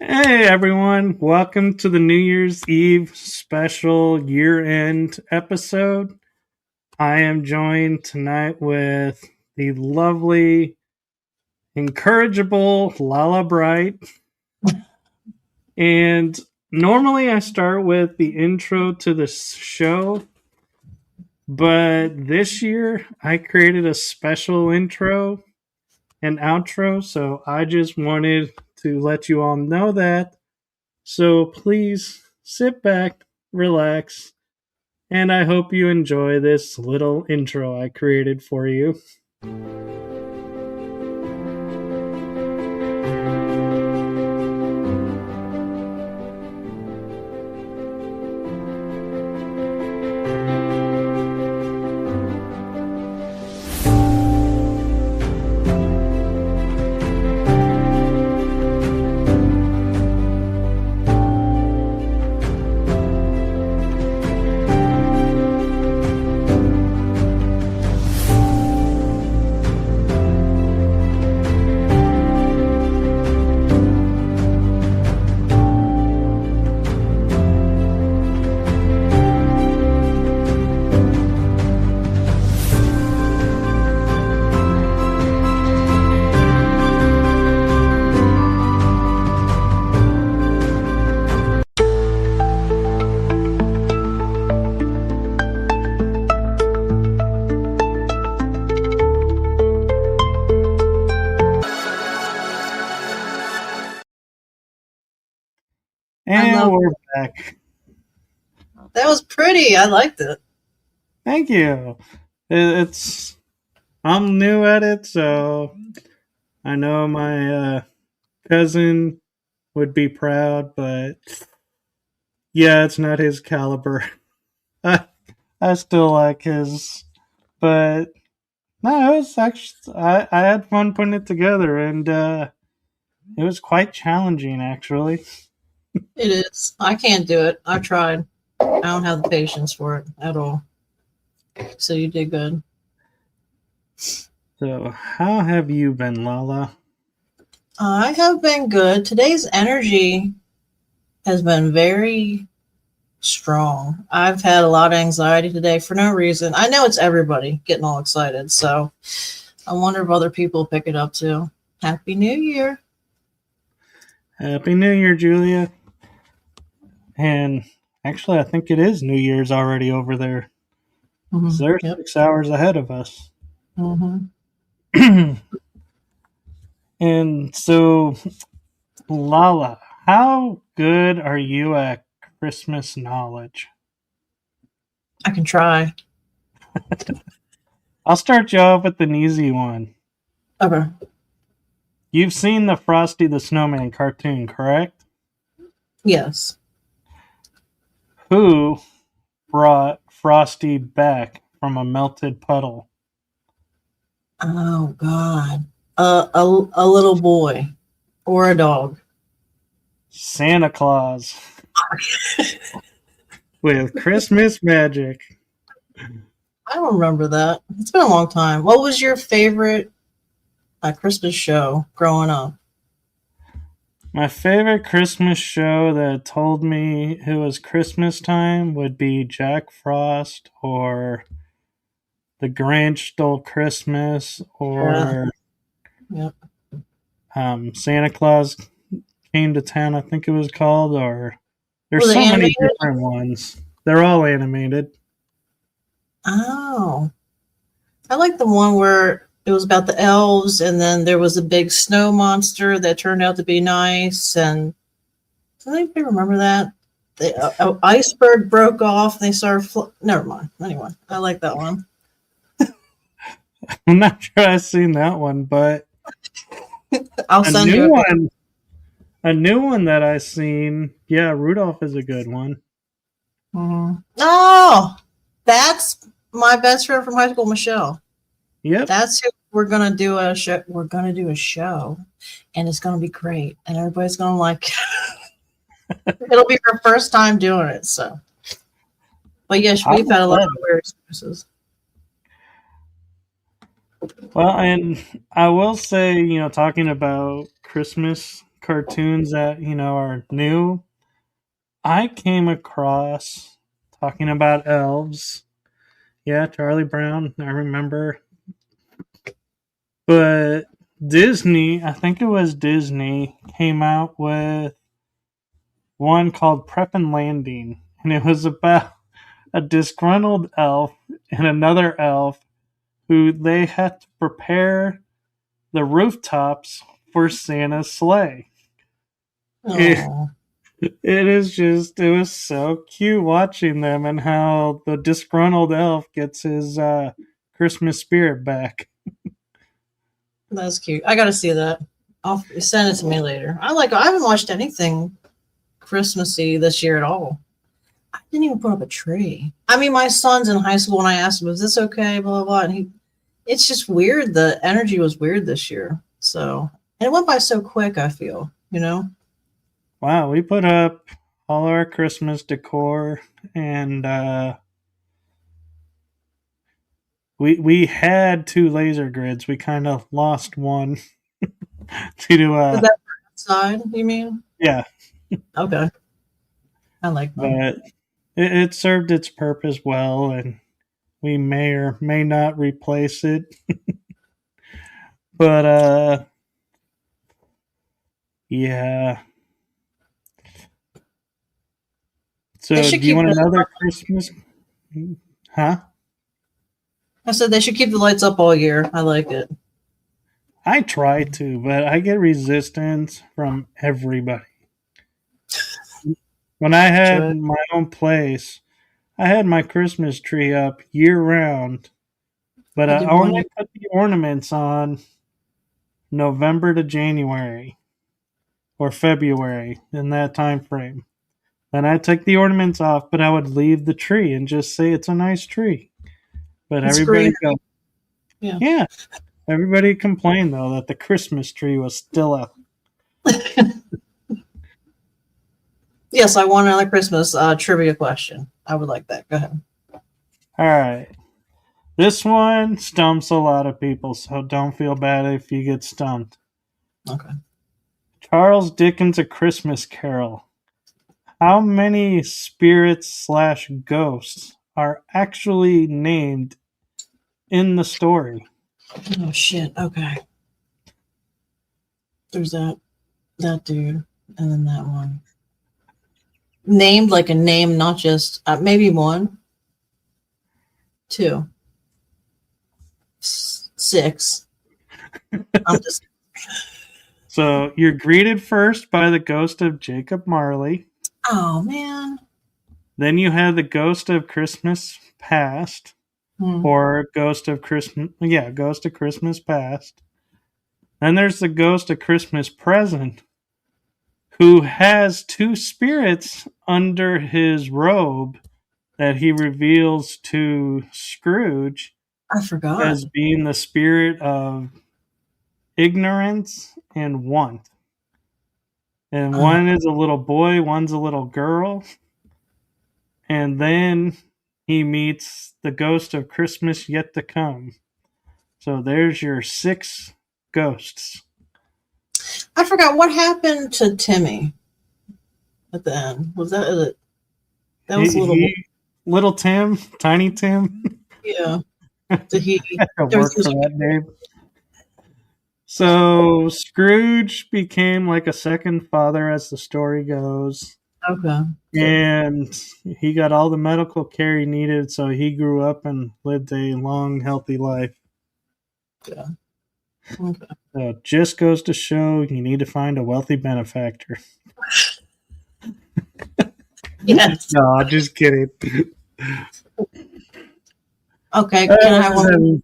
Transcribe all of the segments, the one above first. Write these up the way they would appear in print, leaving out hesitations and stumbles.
Hey everyone, welcome to the New Year's Eve special year end episode. I am joined tonight with the lovely, incorrigible LaLa Bright. And normally I start with the intro to the show, but this year I created a special intro and outro, so I just wanted to let you all know that. So please sit back, relax, and I hope you enjoy this little intro I created for you. And we're back. That was pretty. I liked it. Thank you. I'm new at it, so I know my cousin would be proud, but yeah, it's not his caliber. I still like his, but no, it was actually I had fun putting it together, and it was quite challenging actually. It is. I can't do it. I tried. I don't have the patience for it at all. So you did good. So, how have you been, LaLa? I have been good. Today's energy has been very strong. I've had a lot of anxiety today for no reason. I know it's everybody getting all excited. So I wonder if other people pick it up too. Happy New Year. Happy New Year, Julia. And actually, I think it is New Year's already over there. Mm-hmm. They're 6 hours ahead of us. Mm-hmm. And so, LaLa, how good are you at Christmas knowledge? I can try. I'll start you off with an easy one. Okay. You've seen the Frosty the Snowman cartoon, correct? Yes. Who brought Frosty back from a melted puddle? Oh, God. A little boy or a dog. Santa Claus. With Christmas magic. I don't remember that. It's been a long time. What was your favorite Christmas show growing up? My favorite Christmas show that told me it was Christmas time would be Jack Frost or The Grinch Stole Christmas or Santa Claus Came to Town, I think it was called, or there's so many different ones. They're all animated. Oh. I like the one where it was about the elves and then there was a big snow monster that turned out to be nice. And does anybody remember that? The iceberg broke off and they started never mind. Anyway, I like that one. I'm not sure I've seen that one, but I'll send you one. A new one that I've seen, yeah, Rudolph is a good one. Mm-hmm. Oh, that's my best friend from high school, Michelle. Yep. That's who we're gonna do a show. We're gonna do a show, and it's gonna be great, and everybody's gonna like it. It'll be her first time doing it, so. But yes, we've had a lot of weird experiences. Well, and I will say, talking about Christmas cartoons that, are new, I came across talking about elves. Yeah, Charlie Brown, I remember. But Disney, I think it was Disney, came out with one called Prep and Landing. And it was about a disgruntled elf and another elf who they had to prepare the rooftops for Santa's sleigh. It, Oh, it was so cute watching them and how the disgruntled elf gets his Christmas spirit back. that's cute. I gotta see that. I'll send it to me later. I haven't watched anything Christmassy this year at all. I didn't even put up a tree. I mean, my son's in high school, and I asked him, "Is this okay?" Blah blah blah, and it's just weird. The energy was weird this year, and it went by so quick. I feel, Wow, we put up all our Christmas decor and we had 2 laser grids. We kind of lost one Is that outside? You mean? yeah, Okay, I like them. but it served its purpose well, and we may or may not replace it. But yeah. They So should do you keep want the. another Christmas? Huh? I said they should keep the lights up all year. I like it. I try to, but I get resistance from everybody. When I had Should. my own place, I had my Christmas tree up year round, but I I did one year. only put the ornaments on November to January or February in that time frame. Then I took the ornaments off, but I would leave the tree and just say it's a nice tree. But It's everybody green. goes, Yeah. yeah. Everybody complained though that the Christmas tree was still up. Yes, I want another Christmas trivia question. I would like that. Go ahead. All right. This one stumps a lot of people, so don't feel bad if you get stumped. Okay. Charles Dickens' A Christmas Carol. How many spirits / ghosts are actually named in the story? Oh shit. Okay. There's that dude, and then that one. Named like a name, not just maybe 1, 2, 6. I'm just. So you're greeted first by the ghost of Jacob Marley. Oh man. Then you have the ghost of Christmas Past, or Ghost of Christmas. Yeah, Ghost of Christmas Past. Then there's the ghost of Christmas Present, who has 2 spirits under his robe that he reveals to Scrooge I forgot. as being the spirit of ignorance and want. And one is a little boy, one's a little girl. And then he meets the ghost of Christmas yet to come. So there's your 6 ghosts. I forgot what happened to Timmy at the end. Was that it? That was Little Tim, Tiny Tim. Yeah. Did he Work for that name. So Scrooge became like a second father as the story goes. Okay. And he got all the medical care he needed, so he grew up and lived a long, healthy life. Yeah. Okay. So it just goes to show you need to find a wealthy benefactor. Yes. No, I'm just kidding. Okay. Can I have one?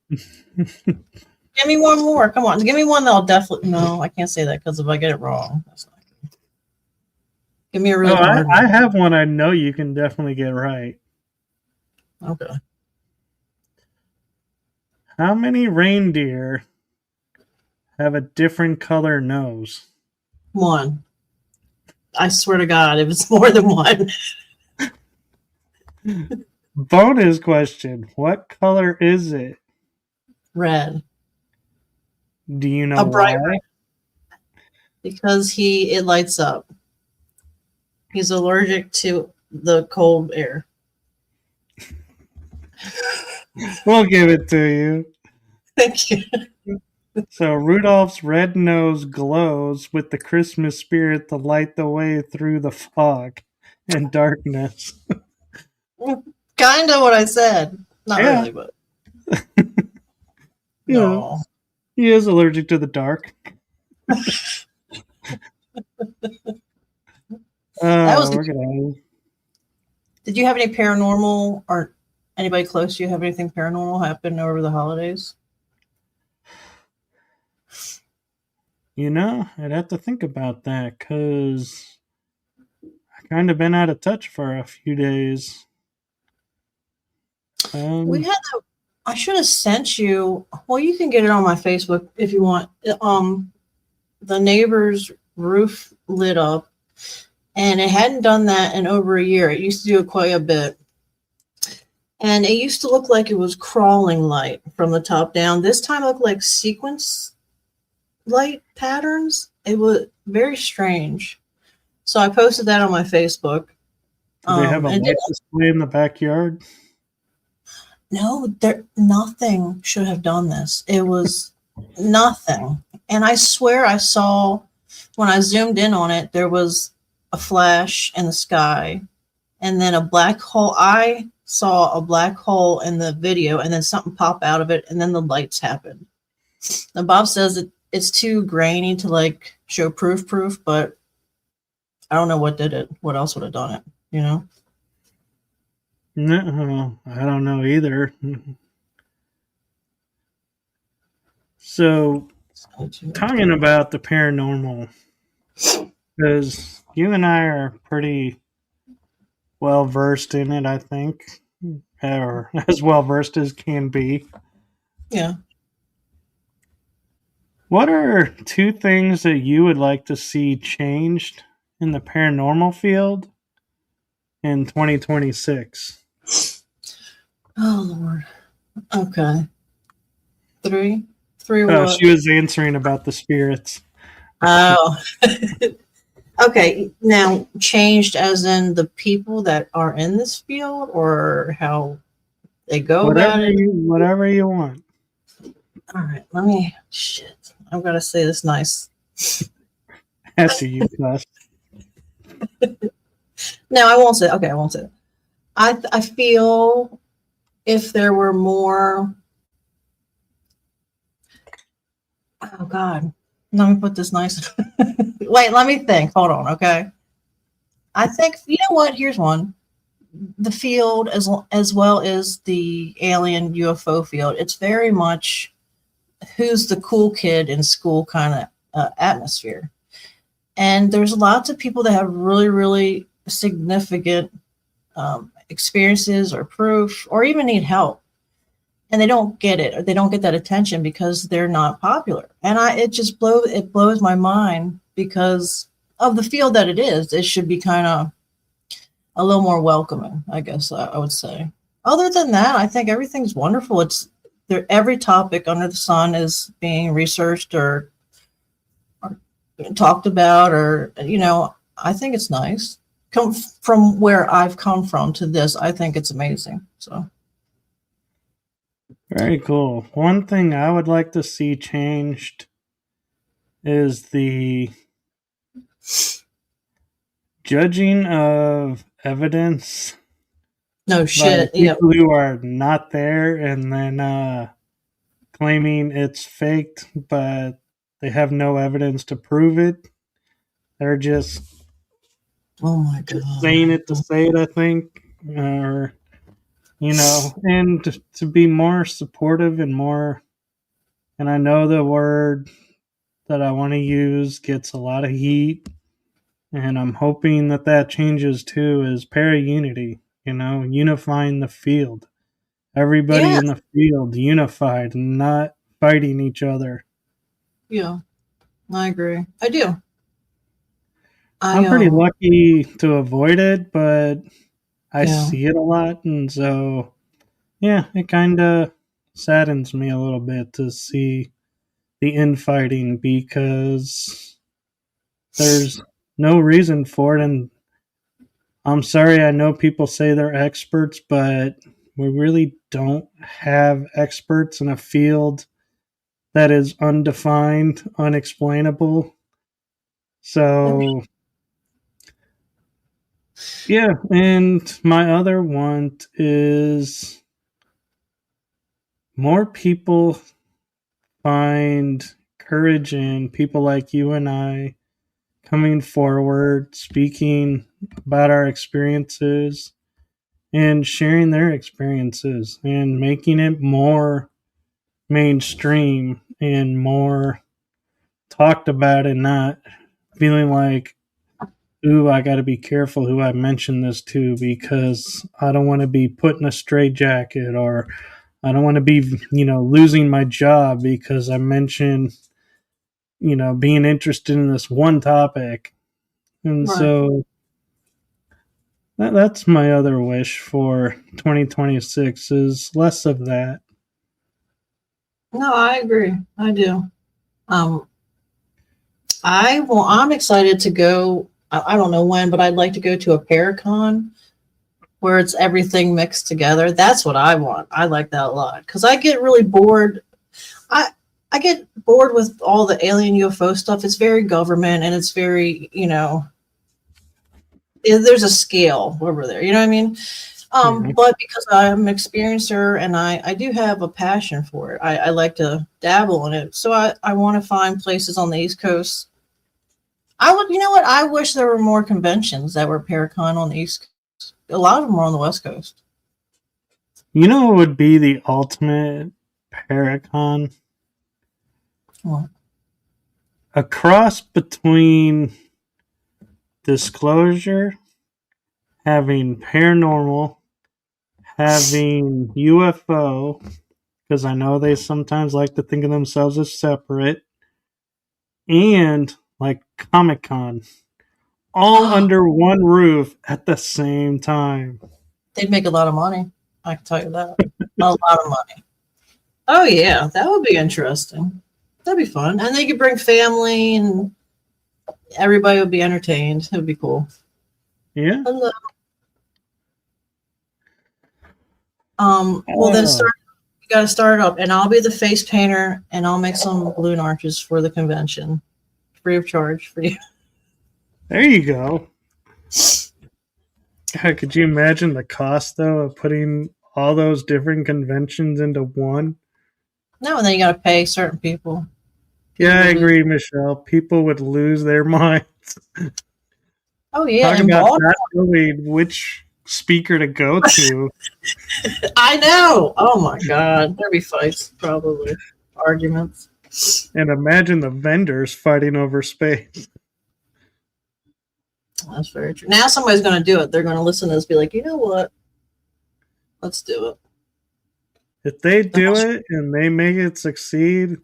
Give me one more. Come on. Give me one that'll definitely. No, I can't say that because if I get it wrong, that's not good. Give me a really hard one. I have one I know you can definitely get right. Okay. How many reindeer have a different color nose? 1. I swear to God, if it's more than 1. Bonus question. What color is it? Red. Do you know A bright why? red. because it lights up. He's allergic to the cold air. We'll give it to you. Thank you. So Rudolph's red nose glows with the Christmas spirit to light the way through the fog and darkness. Kind of what I said. Not Yeah, really, but yeah. no. He is allergic to the dark. That was. We're gonna. Did you have any paranormal or anybody close to you have anything paranormal happen over the holidays? I'd have to think about that because I kind of been out of touch for a few days. We had. I should have sent you. Well, you can get it on my Facebook if you want. The neighbor's roof lit up, and it hadn't done that in over a year. It used to do it quite a bit. And it used to look like it was crawling light from the top down. This time it looked like sequence light patterns. It was very strange. So I posted that on my Facebook. Do they have a light display in the backyard? No, nothing should have done this. It was nothing. And I swear I saw, when I zoomed in on it, there was a flash in the sky and then a black hole. I saw a black hole in the video and then something pop out of it and then the lights happened. And Bob says it's too grainy to like show proof, but I don't know what did it. What else would have done it, No, I don't know either. So, talking about the paranormal, because you and I are pretty well versed in it, I think, or as well versed as can be. Yeah. What are two things that you would like to see changed in the paranormal field in 2026? Oh, Lord. Okay. Three Oh, what? she was answering about the spirits. Oh. Okay. Now, changed as in the people that are in this field or how they go about it? Whatever you want. All right. Shit. I've got to say this nice. After you cuss. No, I won't say. Okay, I won't say it. I feel if there were more. Oh God, let me put this nice. Wait, let me think. Hold on, okay. I think you know what. Here's one. The field, as well as the alien UFO field, it's very much who's the cool kid in school kind of atmosphere. And there's lots of people that have really, really significant experiences or proof or even need help. And they don't get it or they don't get that attention because they're not popular. And it blows my mind because of the field that it is. It should be kind of a little more welcoming, I guess I would say. Other than that, I think everything's wonderful. It's there. Every topic under the sun is being researched or talked about, or I think it's nice. Come from where I've come from to this, I think it's amazing. So very cool. One thing I would like to see changed is the judging of evidence. No shit. People who are not there and then claiming it's faked, but they have no evidence to prove it. They're just oh my God, saying it to say it, I think. Or and to be more supportive and more, and I know the word that I want to use gets a lot of heat, and I'm hoping that changes too, is para-unity, unifying the field. Everybody in the field unified and not fighting each other. Yeah, I agree. I do. I'm pretty lucky to avoid it, but I see it a lot, and so yeah, it kind of saddens me a little bit to see the infighting because there's no reason for it. And I'm sorry, I know people say they're experts, but we really don't have experts in a field that is undefined, unexplainable. So, yeah. And my other want is more people find courage in people like you and I coming forward, speaking about our experiences and sharing their experiences and making it more mainstream and more talked about and not feeling like, ooh, I got to be careful who I mention this to because I don't want to be put in a straitjacket or I don't want to be, losing my job because I mentioned, being interested in this one topic. And Right. so that's my other wish for 2026 is less of that. No, I agree. I do. Um, I'm excited to go. I don't know when, but I'd like to go to a Paracon where it's everything mixed together. That's what I want. I like that a lot because I get really bored. I I get bored with all the alien UFO stuff. It's very government and it's very, there's a scale over there. You know what I mean? Yeah. But because I'm an experiencer and I do have a passion for it, I like to dabble in it. So I want to find places on the East Coast. I would, you know what? I wish there were more conventions that were Paracon on the East Coast. A lot of them are on the West Coast. You know what would be the ultimate Paracon? What? A cross between disclosure, having paranormal, having UFO, because I know they sometimes like to think of themselves as separate, and like Comic Con, all under one roof at the same time. They'd make a lot of money. I can tell you that. A lot of money. Oh, yeah. That would be interesting. That'd be fun. And they could bring family and everybody would be entertained. It would be cool. Yeah. Hello. Well, then you got to start it up. And I'll be the face painter and I'll make some balloon arches for the convention. Free of charge for you. There you go. God, could you imagine the cost, though, of putting all those different conventions into one? No, and then you got to pay certain people. Yeah, I agree, Michelle. People would lose their minds. Oh, yeah. Talk about not knowing which speaker to go to. I know. Oh, my God. There'd be fights, probably. Arguments. And imagine the vendors fighting over space. That's very true. Now somebody's going to do it. They're going to listen to this, be like, you know what? Let's do it. If they do it and they make it succeed,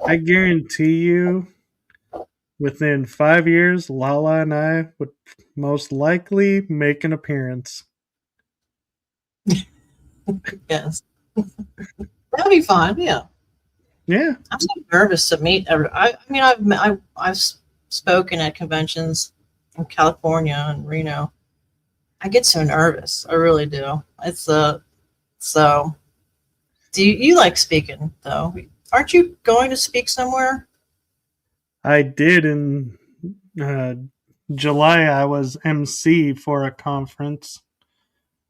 I guarantee you, within 5 years, LaLa and I would most likely make an appearance. Yes. That'd be fun. Yeah. Yeah. I'm so nervous to meet I've spoken at conventions in California and Reno. I get so nervous. I really do. It's so do you like speaking though? Aren't you going to speak somewhere? I did in July. I was MC for a conference,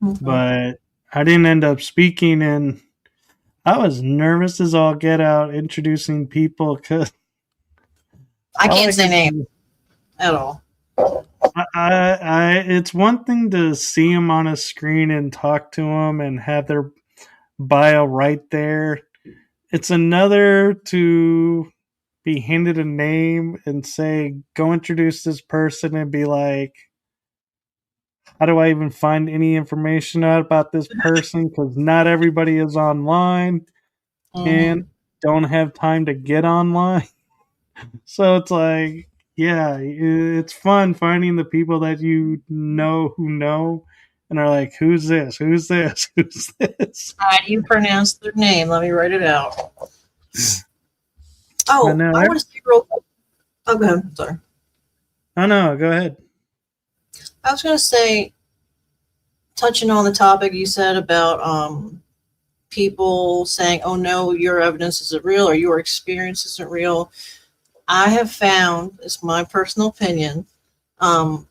but I didn't end up speaking, and I was nervous as all get out introducing people because I can't say names at all. It's one thing to see them on a screen and talk to them and have their bio right there. It's another to be handed a name and say, go introduce this person and be like, how do I even find any information out about this person? Because not everybody is online and don't have time to get online. So it's like, yeah, it's fun finding the people that you know who know and are like, who's this? Who's this? Who's this? How do you pronounce their name? Let me write it out. Oh, I want to say real quick. Oh, go ahead. Sorry. Oh no, go ahead. I was going to say, touching on the topic you said about people saying, "Oh no, your evidence isn't real or your experience isn't real." I have found, it's my personal opinion, um,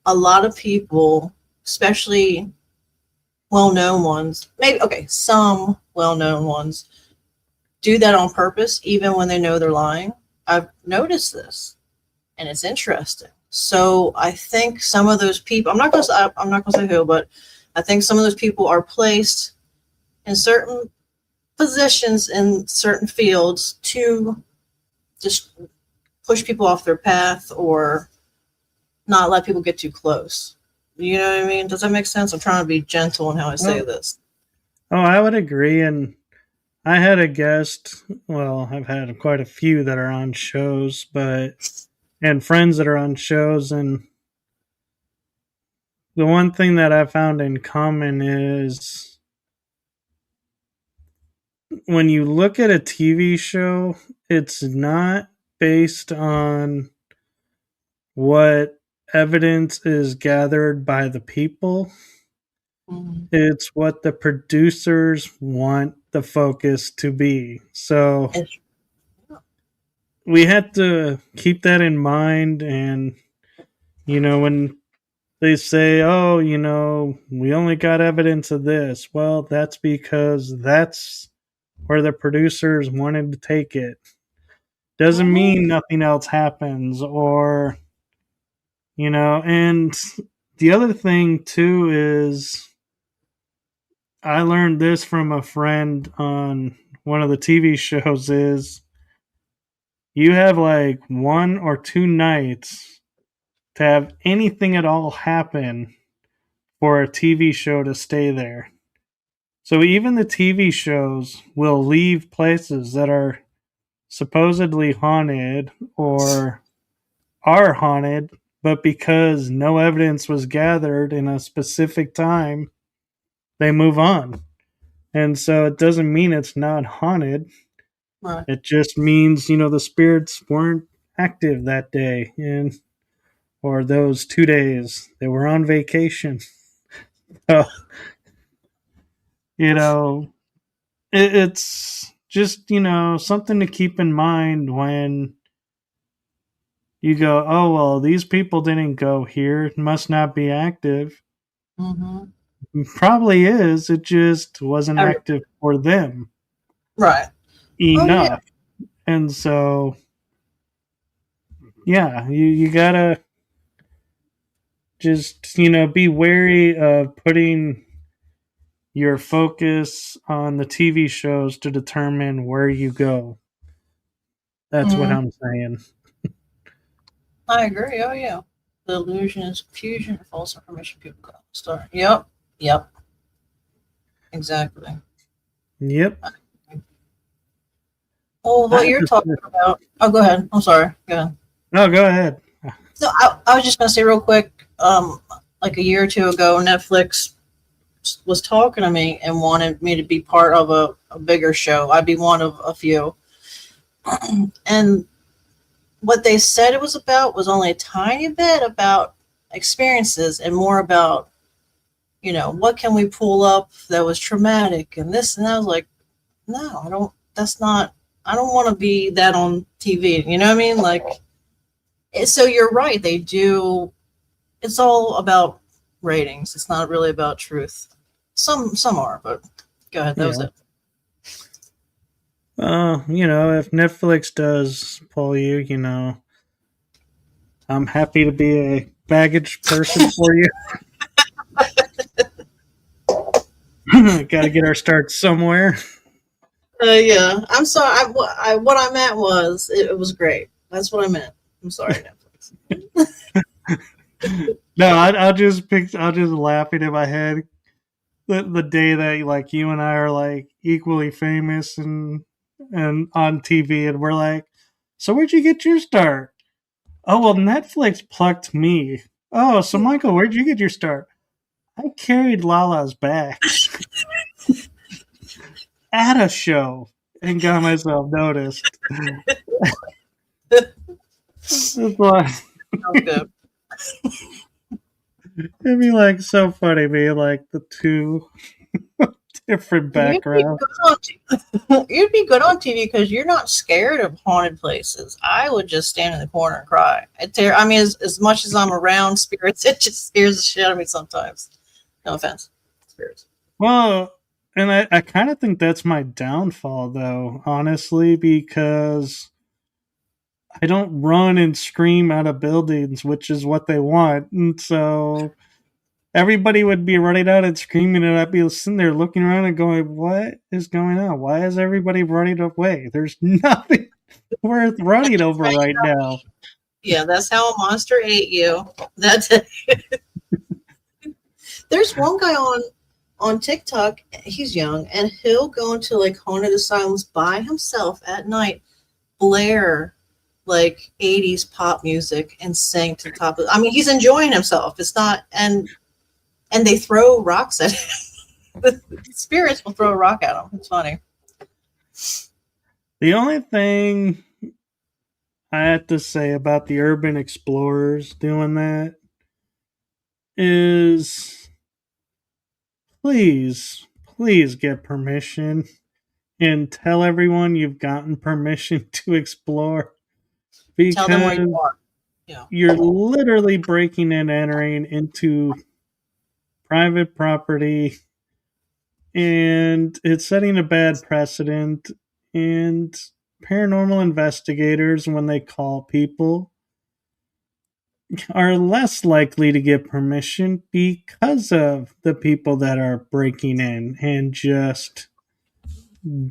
a lot of people, especially well-known ones, maybe okay, some well-known ones, do that on purpose, even when they know they're lying. I've noticed this, and it's interesting. So I think some of those people, I'm not going to say who, but I think some of those people are placed in certain positions in certain fields to just push people off their path or not let people get too close. You know what I mean? Does that make sense? I'm trying to be gentle in how I say Oh, this. oh, I would agree. And I had a guest. Well, I've had quite a few that are on shows, but and friends that are on shows, and the one thing that I found in common is when you look at a TV show, it's not based on what evidence is gathered by the people. Mm-hmm. It's what the producers want the focus to be. So we had to keep that in mind. And, when they say, oh, we only got evidence of this, well, that's because that's where the producers wanted to take it. Doesn't mean nothing else happens, or, and the other thing too is I learned this from a friend on one of the TV shows is you have like 1 or 2 nights to have anything at all happen for a TV show to stay there. So even the TV shows will leave places that are supposedly haunted or are haunted, but because no evidence was gathered in a specific time, they move on. And so it doesn't mean it's not haunted. Right. It just means, the spirits weren't active that day and or those 2 days. They were on vacation. So, you know, it's just, something to keep in mind when you go, oh, well, these people didn't go here. It must not be active. Mm-hmm. Probably is. It just wasn't active for them Right. Oh yeah. enough. And so, yeah, you gotta just, be wary of putting your focus on the TV shows to determine where you go. That's what Mm-hmm. I'm saying. I agree. Oh yeah. The illusion is confusion or false information people got. Start. Yep. Yep. Exactly. Yep. Oh, what you're talking about. Oh, go ahead. I'm sorry. Go ahead. No, go ahead. No, I was just gonna say real quick. Like a year or two ago, Netflix was talking to me and wanted me to be part of a bigger show. I'd be one of a few. And what they said it was about was only a tiny bit about experiences and more about, what can we pull up that was traumatic and this and that. I was like, no, I don't. That's not. I don't want to be that on TV. You know what I mean? Like, so you're right. They do. It's all about ratings. It's not really about truth. Some are, but go ahead. That was it. If Netflix does pull you, I'm happy to be a baggage person for you. Got to get our start somewhere. Yeah, I'm sorry. What I meant was it was great. That's what I meant. I'm sorry, Netflix. No, I'll just laughing in my head the day that like you and I are like equally famous and on TV, and we're like, so where'd you get your start? Oh, well, Netflix plucked me. Oh, so Michael, where'd you get your start? I carried LaLa's bags at a show and got myself noticed. That's why. Sounds good. It'd be like so funny being like the two different You'd be backgrounds. good on you'd be good on TV because you're not scared of haunted places. I would just stand in the corner and cry. I mean, as much as I'm around spirits, it just scares the shit out of me sometimes. No offense, spirits. Well, and I kind of think that's my downfall, though, honestly, because I don't run and scream out of buildings, which is what they want. And so everybody would be running out and screaming, and I'd be sitting there looking around and going, "What is going on? Why is everybody running away? There's nothing worth running over right now." Yeah, that's how a monster ate you. That's There's one guy on TikTok. He's young, and he'll go into like haunted asylums by himself at night, blare like 80s pop music, and sing to the top of. I mean, he's enjoying himself. It's not, and they throw rocks at him. The spirits will throw a rock at him. It's funny. The only thing I have to say about the urban explorers doing that is please get permission and tell everyone you've gotten permission to explore, Tell them where because you are. Yeah. you're literally breaking and entering into private property, and it's setting a bad precedent. And paranormal investigators, when they call people, are less likely to get permission because of the people that are breaking in and just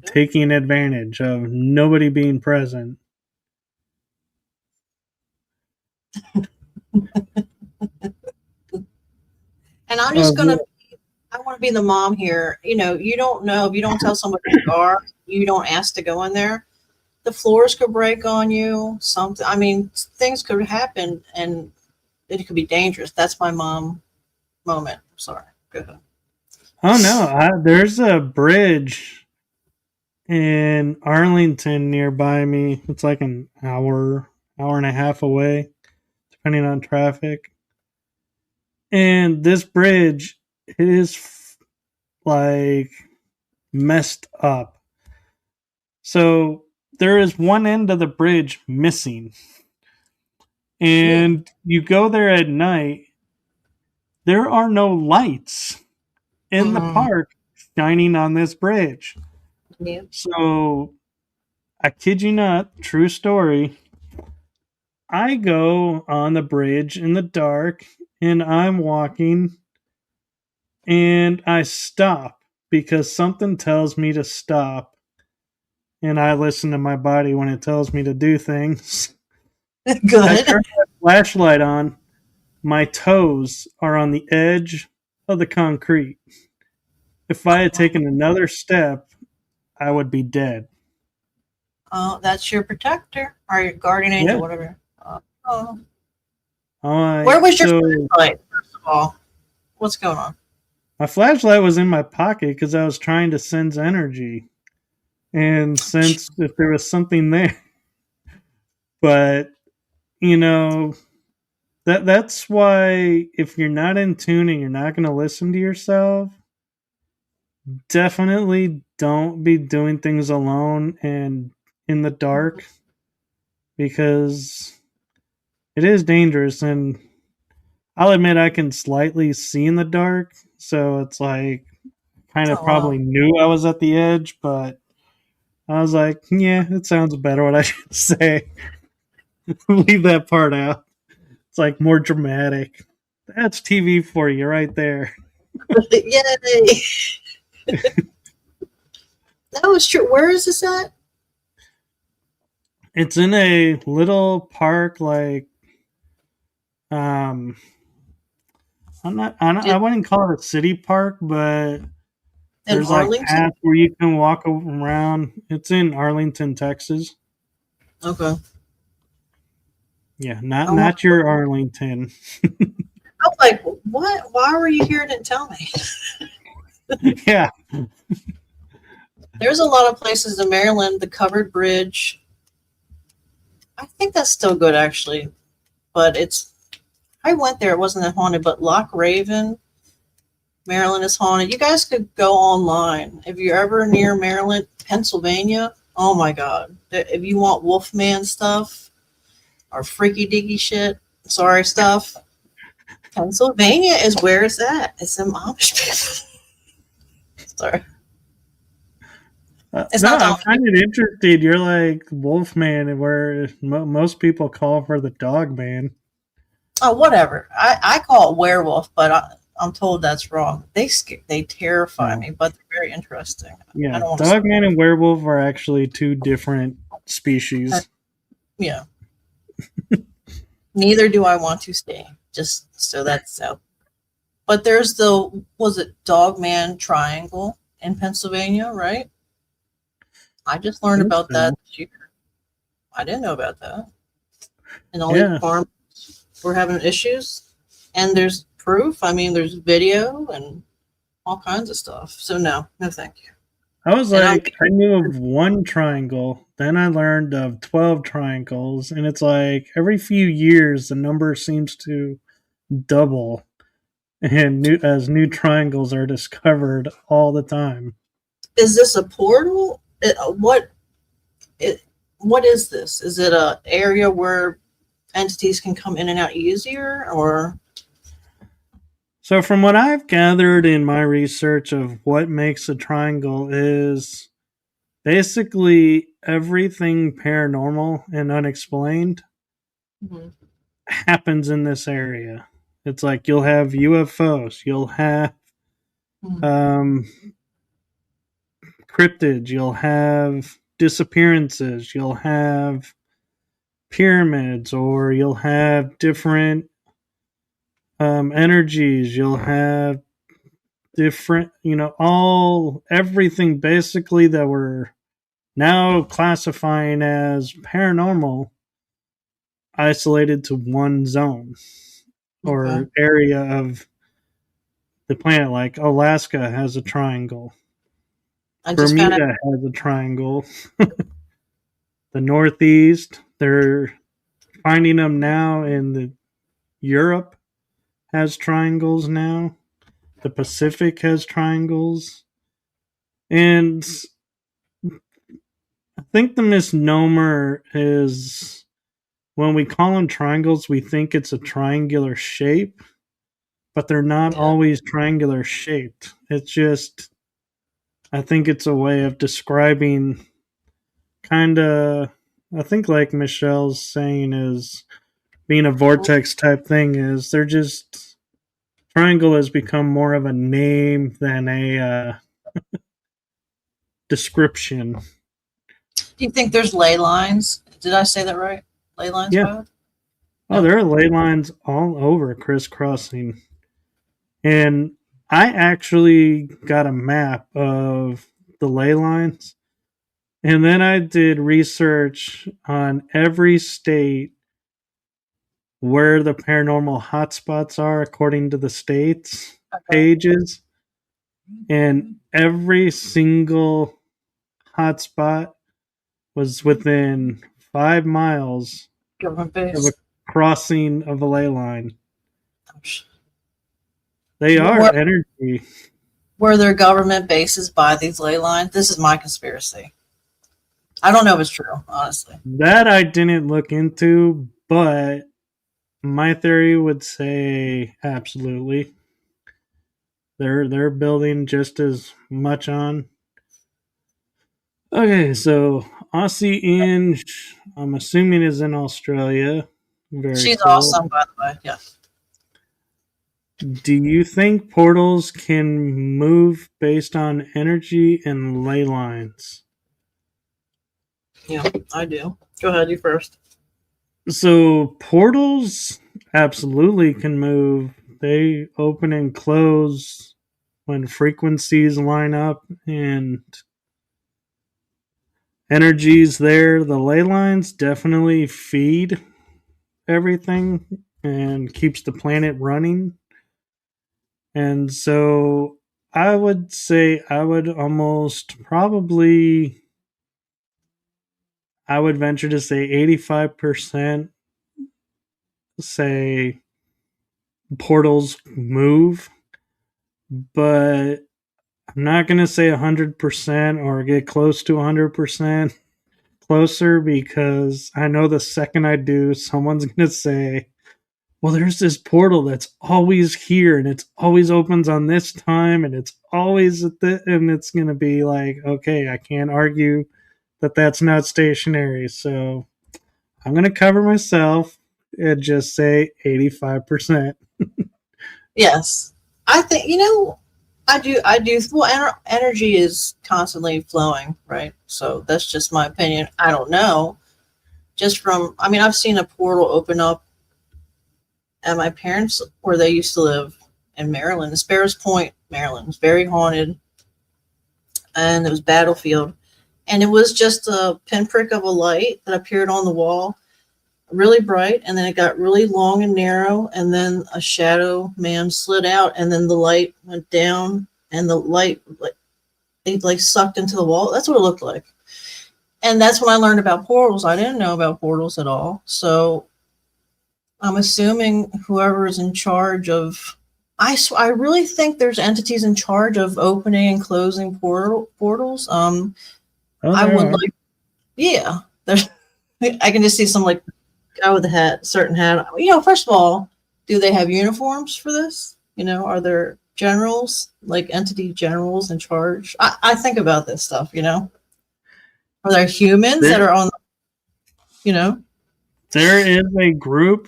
taking advantage of nobody being present. And I'm just gonna. I want to be the mom here. You know, you don't know if you don't tell somebody you are. You don't ask to go in there. The floors could break on you. Something. I mean, things could happen, and it could be dangerous. That's my mom moment. I'm sorry. Go ahead. Oh no, there's a bridge in Arlington nearby me. It's like an hour and a half away, depending on traffic. And this bridge is like messed up. So there is one end of the bridge missing. And you go there at night, there are no lights in the Mm-hmm. park shining on this bridge. Yeah. So I kid you not, true story. I go on the bridge in the dark and I'm walking and I stop because something tells me to stop. And I listen to my body when it tells me to do things. I Good. turn my flashlight on. My toes are on the edge of the concrete. If I had taken another step, I would be dead. Oh, that's your protector or your guardian angel, Yeah. whatever. Oh. All right. Where was your So flashlight? First of all, what's going on? my flashlight was in my pocket because I was trying to sense energy and sense if there was something there. But you know, that's why if you're not in tune and you're not going to listen to yourself, definitely don't be doing things alone and in the dark, because it is dangerous. And I'll admit I can slightly see in the dark, so it's like kind of Oh wow. probably knew I was at the edge, but I was like, yeah, it sounds better what I should say. Leave that part out. It's like more dramatic. That's TV for you right there. Yay! That was true. Where is this at? It's in a little park, like um, I Did, wouldn't call it a city park, but in there's like Arlington? paths where you can walk around. It's in Arlington, Texas. Okay. Yeah, I not your Arlington. was like, what? Why were you here? Didn't tell me. Yeah, There's a lot of places in Maryland. The covered bridge. I think that's still good, actually. but I went there. It wasn't that haunted, but Loch Raven, Maryland is haunted. You guys could go online if you're ever near Maryland, Pennsylvania. Oh my God! If you want Wolfman stuff or freaky deaky shit, sorry stuff, Pennsylvania is where it's at. It's some Amish people. Sorry. It's No, not I the find it interesting. You're like Wolfman, where most people call for the Dog Man. Oh, whatever. I call it werewolf, but I'm told that's wrong. They terrify No. me, but they're very interesting. I Yeah, don't want to. Dogman and werewolf are actually two different species. Yeah. Neither do I want to stay. Just so that's out. But there's was it Dogman Triangle in Pennsylvania, right? I just learned about that this year. I didn't know about that. And all these farms were having issues. And there's proof. I mean, there's video and all kinds of stuff. So no thank you. I was like, I knew of one triangle, then I learned of 12 triangles, and it's like every few years the number seems to double, and new triangles are discovered all the time. Is this a portal? What is this? Is it an area where entities can come in and out easier, or? So from what I've gathered in my research of what makes a triangle is basically everything paranormal and unexplained happens in this area. It's like you'll have UFOs, you'll have cryptids, you'll have disappearances, you'll have pyramids, or you'll have different energies, you'll have different, everything basically that we're now classifying as paranormal isolated to one zone or area of the planet. Like Alaska has a triangle, Bermuda has a triangle, the Northeast, they're finding them now in the Europe has triangles now. The Pacific has triangles. And I think the misnomer is when we call them triangles, we think it's a triangular shape, but they're not always triangular shaped. It's just, I think it's a way of describing kind of, I think like Michelle's saying is being a vortex type thing is they're just, triangle has become more of a name than a description. Do you think there's ley lines? Did I say that right? Ley lines? Yeah. Oh, there are ley lines all over crisscrossing. And I actually got a map of the ley lines. And then I did research on every state where the paranormal hotspots are according to the states pages. And every single hotspot was within 5 miles of a crossing of a ley line. They are energy. Were there government bases by these ley lines? This is my conspiracy. I don't know if it's true, honestly. That I didn't look into, but my theory would say absolutely. They're building just as much on. Okay, so Aussie Inge, I'm assuming is in Australia. She's awesome, by the way. Yeah. Do you think portals can move based on energy and ley lines? Yeah, I do. Go ahead, you first. So portals absolutely can move. They open and close when frequencies line up and energies there. The ley lines definitely feed everything and keeps the planet running. And so I would say I would venture to say 85% say portals move, but I'm not going to say 100% or get close to 100% closer, because I know the second I do, someone's going to say, well, there's this portal that's always here and it's always opens on this time and it's always at the, and it's going to be like, okay, I can't argue that that's not stationary. So I'm going to cover myself and just say 85%. Yes. I think, I do. Well, energy is constantly flowing, right? So that's just my opinion. I don't know. Just from, I mean, I've seen a portal open up at my parents' where they used to live in Maryland, Sparrows Point, Maryland. It was very haunted, and it was battlefield, and it was just a pinprick of a light that appeared on the wall, really bright, and then it got really long and narrow, and then a shadow man slid out, and then the light went down, and the light like it like sucked into the wall. That's what it looked like. And that's when I learned about portals. I didn't know about portals at all. So I'm assuming whoever is in charge of, I really think there's entities in charge of opening and closing portals. Oh, I there would are. like, yeah, there's, I can just see some like guy with a hat, certain hat. First of all, do they have uniforms for this? Are there generals, like entity generals in charge? I think about this stuff, Are there humans that There, are on, you know? there is a group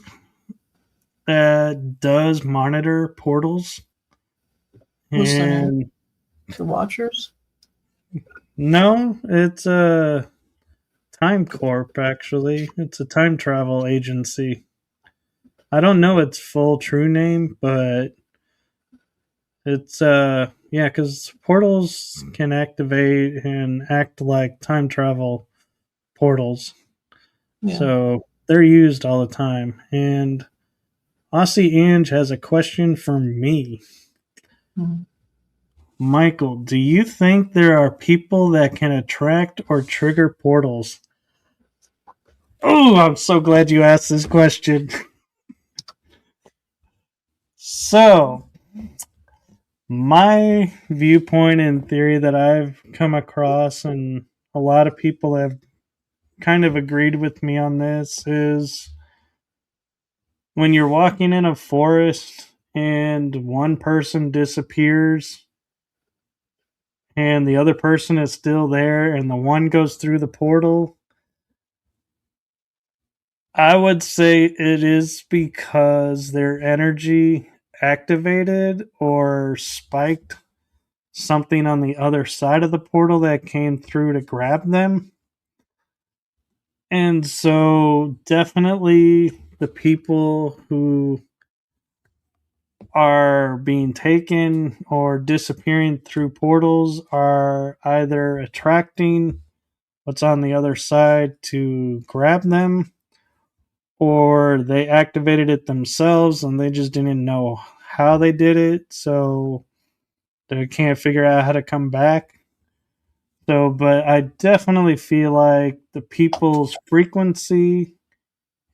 that does monitor portals, What's their name? and The Watchers? no, it's a Time Corp, actually. It's a time travel agency. I don't know its full true name, but it's yeah, because portals can activate and act like time travel portals. Yeah. So they're used all the time. And Aussie Ange has a question for me. Mhm. Michael, do you think there are people that can attract or trigger portals? Oh, I'm so glad you asked this question. So, my viewpoint and theory that I've come across, and a lot of people have kind of agreed with me on this, is when you're walking in a forest and one person disappears and the other person is still there and the one goes through the portal, I would say it is because their energy activated or spiked something on the other side of the portal that came through to grab them. And so, definitely, the people who are being taken or disappearing through portals are either attracting what's on the other side to grab them, or they activated it themselves and they just didn't know how they did it, so they can't figure out how to come back. So, but I definitely feel like the people's frequency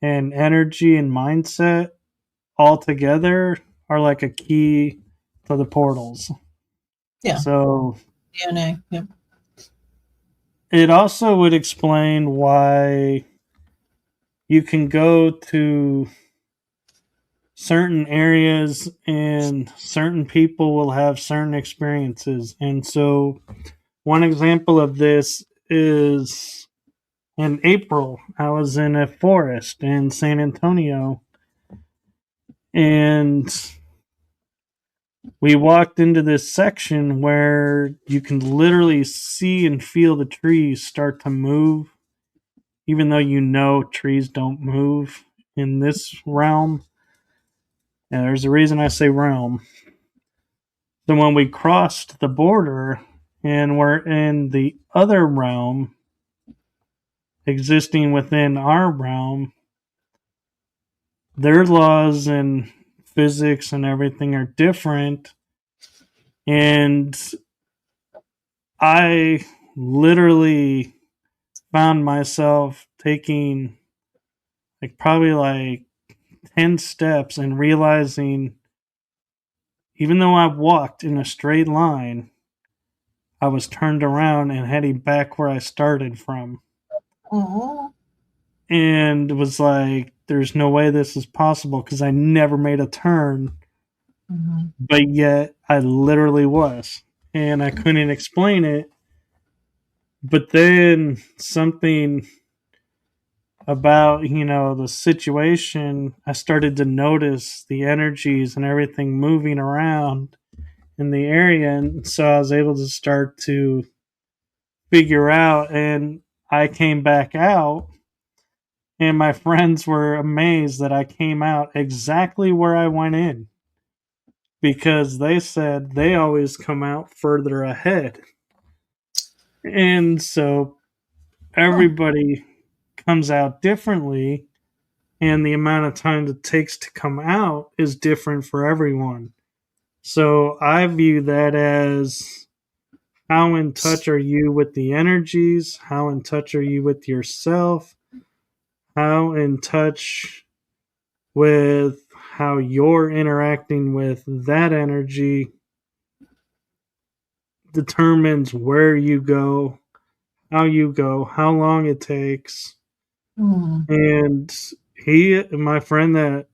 and energy and mindset all together are like a key to the portals. Yeah. So DNA. Yeah. it also would explain why you can go to certain areas and certain people will have certain experiences. And so one example of this is in April, I was in a forest in San Antonio, and we walked into this section where you can literally see and feel the trees start to move, even though trees don't move in this realm. And there's a reason I say realm. So when we crossed the border and we're in the other realm existing within our realm, their laws and physics and everything are different. And I literally found myself taking like probably like 10 steps and realizing, even though I walked in a straight line, I was turned around and heading back where I started from. Oh. And it was like, there's no way this is possible because I never made a turn, Mm-hmm. but yet I literally was. And I couldn't explain it. But then something about, the situation, I started to notice the energies and everything moving around in the area. And so I was able to start to figure out, and I came back out, and my friends were amazed that I came out exactly where I went in because they said they always come out further ahead. And so Huh. everybody comes out differently, and the amount of time it takes to come out is different for everyone. So I view that as, how in touch are you with the energies? How in touch are you with yourself? How in touch with how you're interacting with that energy determines where you go, how long it takes. Mm-hmm. And my friend that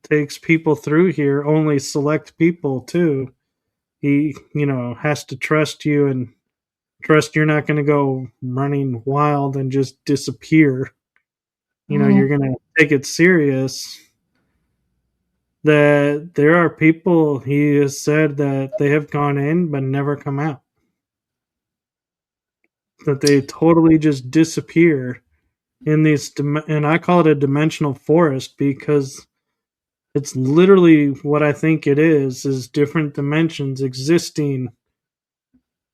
takes people through here, only select people too. He, has to trust you and trust you're not going to go running wild and just disappear. You're going to take it serious. That there are people, he has said, that they have gone in but never come out. That they totally just disappear in these, and I call it a dimensional forest because it's literally what I think it is different dimensions existing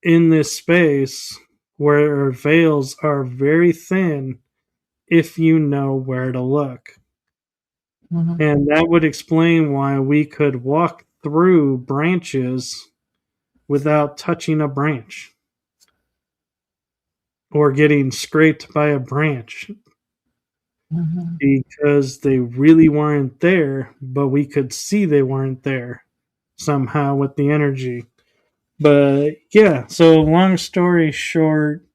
in this space where veils are very thin if you know where to look. Mm-hmm. And that would explain why we could walk through branches without touching a branch or getting scraped by a branch Mm-hmm. because they really weren't there, but we could see they weren't there somehow with the energy. But yeah, so long story short,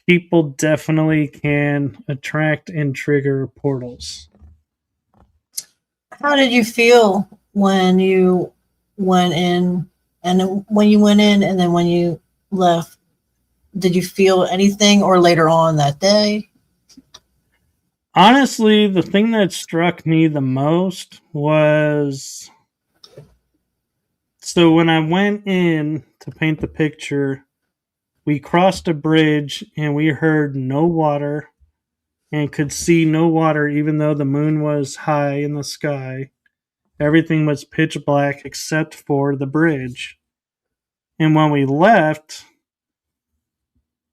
people definitely can attract and trigger portals. How did you feel when you went in, and then when you went in, and then when you left? Did you feel anything, or later on that day? Honestly, the thing that struck me the most was, so when I went in to paint the picture, we crossed a bridge and we heard no water and could see no water even though the moon was high in the sky. Everything was pitch black except for the bridge. And when we left,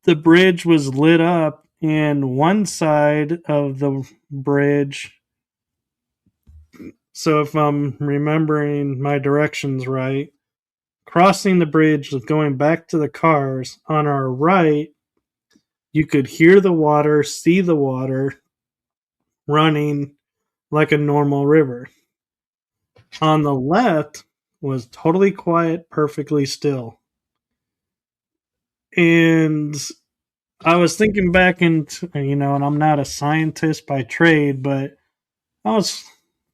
the bridge was lit up, and one side of the bridge, so if I'm remembering my directions right, crossing the bridge, going back to the cars, on our right, you could hear the water, see the water running like a normal river. On the left was totally quiet, perfectly still. And I was thinking back into, and I'm not a scientist by trade, but I was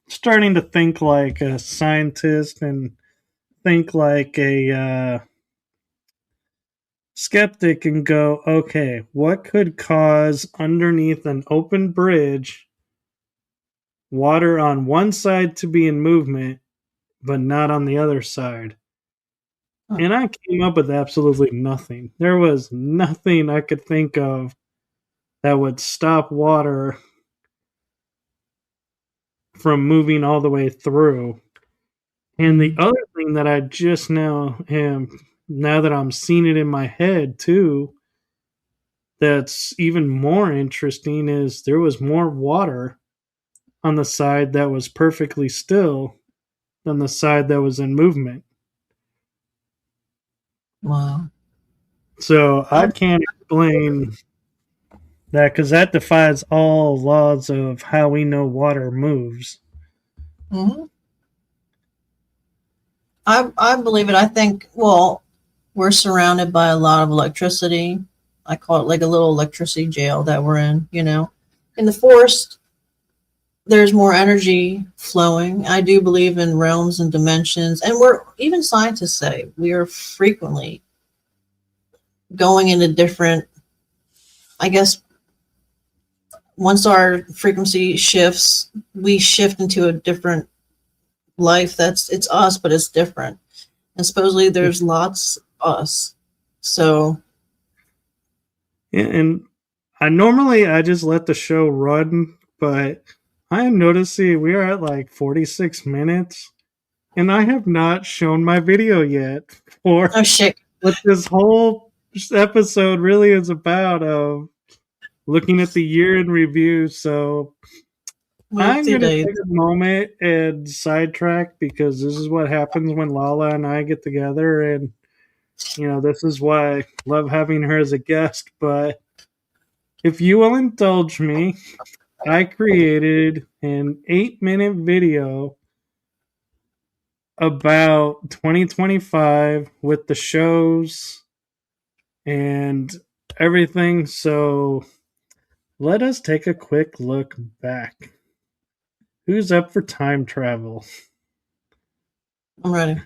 starting to think like a scientist and think like a skeptic and go, okay, what could cause underneath an open bridge water on one side to be in movement, but not on the other side? Huh. And I came up with absolutely nothing. There was nothing I could think of that would stop water from moving all the way through. And the Mm-hmm. other thing that I just now that I'm seeing it in my head too, that's even more interesting is there was more water on the side that was perfectly still than the side that was in movement. Wow. So I can't explain that because that defies all laws of how we know water moves. Hmm. I believe it. I think, well, we're surrounded by a lot of electricity. I call it like a little electricity jail that we're in, you know. In the forest, there's more energy flowing. I do believe in realms and dimensions, and we're even scientists say we are frequently going into different. I guess once our frequency shifts, we shift into a different life. That's it's us, but it's different. And supposedly there's lots of us. So And I just let the show run, but I am noticing we are at like 46 minutes, and I have not shown my video yet for oh shit, what this whole episode really is about of looking at the year in review. So with I'm going to today. take a moment and sidetrack because this is what happens when LaLa and I get together. And, this is why I love having her as a guest. But if you will indulge me, I created an 8-minute video about 2025 with the shows and everything. So let us take a quick look back. Who's up for time travel? I'm ready.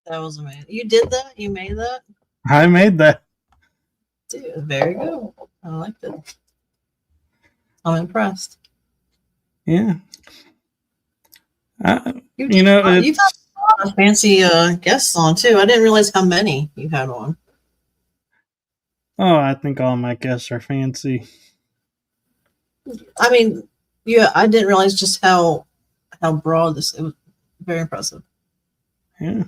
That was amazing. You did that? You made that? I made that. Dude, very good. I liked it. I'm impressed. Yeah. You You know, you've had a lot of fancy guests on too. I didn't realize how many you had on. oh, I think all my guests are fancy. I mean, yeah, I didn't realize just how broad this. It was very impressive. Yeah.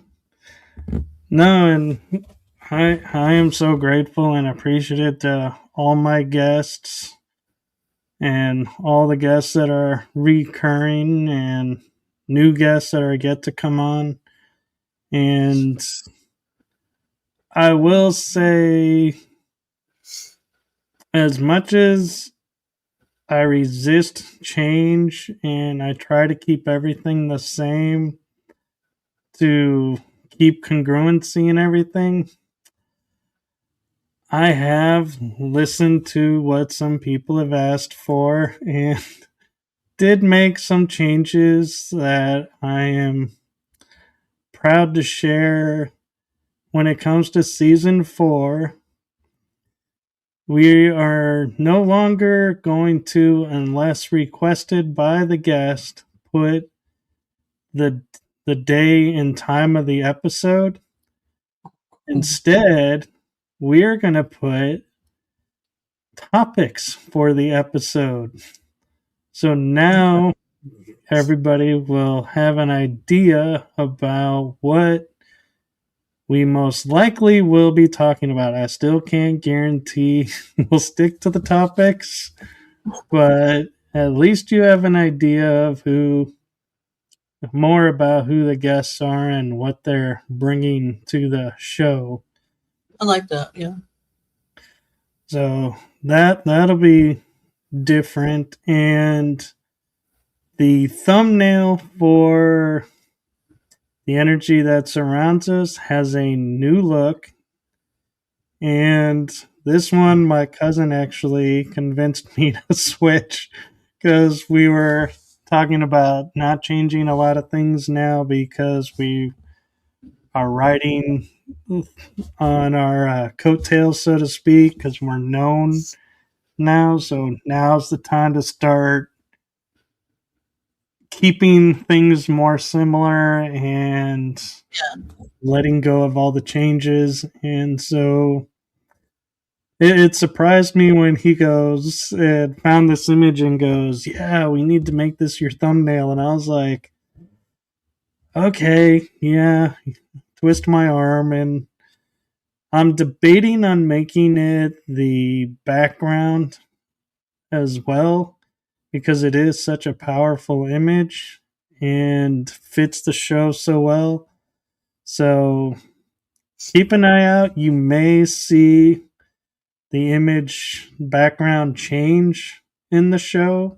No, and I am so grateful and appreciative to all my guests and all the guests that are recurring and new guests that are yet to come on. And I will say, as much as I resist change and I try to keep everything the same to keep congruency and everything, I have listened to what some people have asked for and did make some changes that I am proud to share. When it comes to season 4, we are no longer going to, unless requested by the guest, put the the day and time of the episode. Instead, we're going to put topics for the episode. So now everybody will have an idea about what we most likely will be talking about. I still can't guarantee we'll stick to the topics, but at least you have an idea of more about who the guests are and what they're bringing to the show. I like that. Yeah. So that'll be different, and the thumbnail for the energy that surrounds us has a new look. And this one, my cousin actually convinced me to switch because we were talking about not changing a lot of things now because we are riding on our coattails, so to speak, because we're known now. So now's the time to start keeping things more similar and letting go of all the changes. And so it surprised me when he goes and found this image and goes, "Yeah, we need to make this your thumbnail." And I was like, "Okay, yeah." Twist my arm, and I'm debating on making it the background as well because it is such a powerful image and fits the show so well. So keep an eye out. You may see the image background change in the show.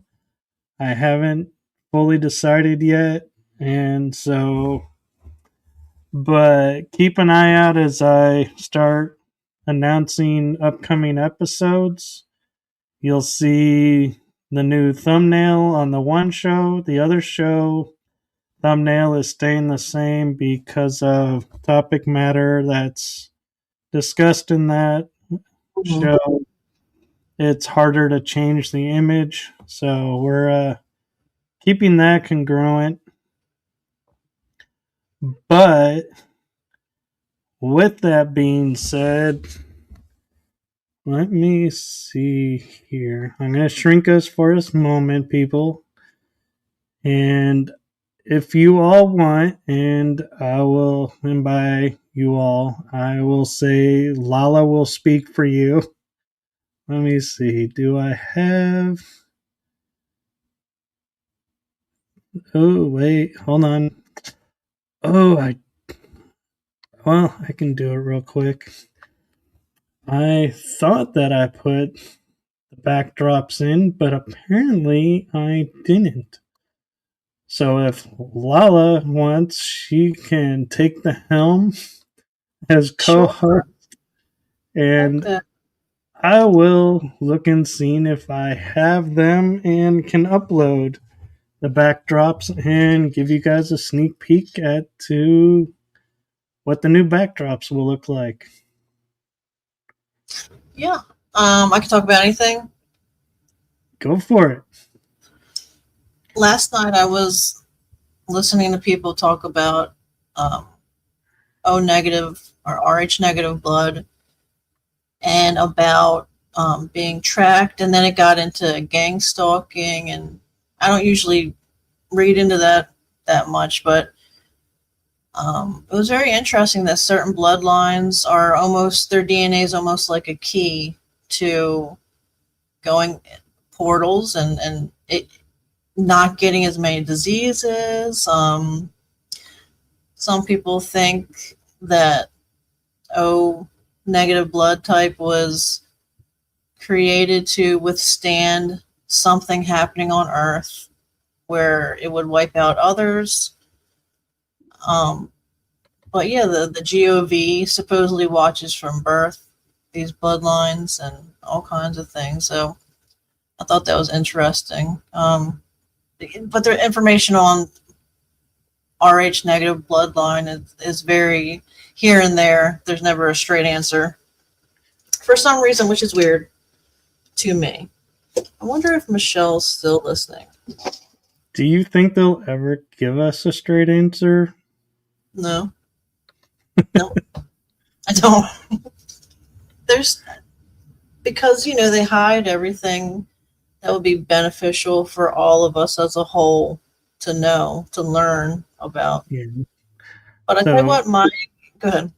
I haven't fully decided yet. And so, but keep an eye out as I start announcing upcoming episodes. You'll see the new thumbnail on the one show. The other show thumbnail is staying the same because of topic matter that's discussed in that show. It's harder to change the image, so we're keeping that congruent. But with that being said, let me see here. I'm going to shrink us for a moment, people. And if you all want, and by you all, I will say LaLa will speak for you. Let me see. Do I have. Oh, wait. Hold on. Oh, I can do it real quick. I thought that I put the backdrops in, but apparently I didn't. So if LaLa wants, she can take the helm as co-host, Sure. and Okay. I will look and see if I have them and can upload the backdrops and give you guys a sneak peek at to what the new backdrops will look like. Yeah. I can talk about anything. Go for it. Last night I was listening to people talk about um, O negative or Rh negative blood and about being tracked, and then it got into gang stalking, and I don't usually read into that much, but it was very interesting that certain bloodlines are almost their DNA is almost like a key to going portals and it not getting as many diseases. Some people think that O negative blood type was created to withstand something happening on Earth where it would wipe out others. Um, but yeah, the GOV supposedly watches from birth these bloodlines and all kinds of things. So I thought that was interesting. But the information on Rh negative bloodline is very here and there. There's never a straight answer for some reason, which is weird to me. I wonder if Michelle's still listening. Do you think they'll ever give us a straight answer? No. No. I don't. There's because they hide everything that would be beneficial for all of us as a whole to know, to learn about. Yeah. But I tell you what, go ahead.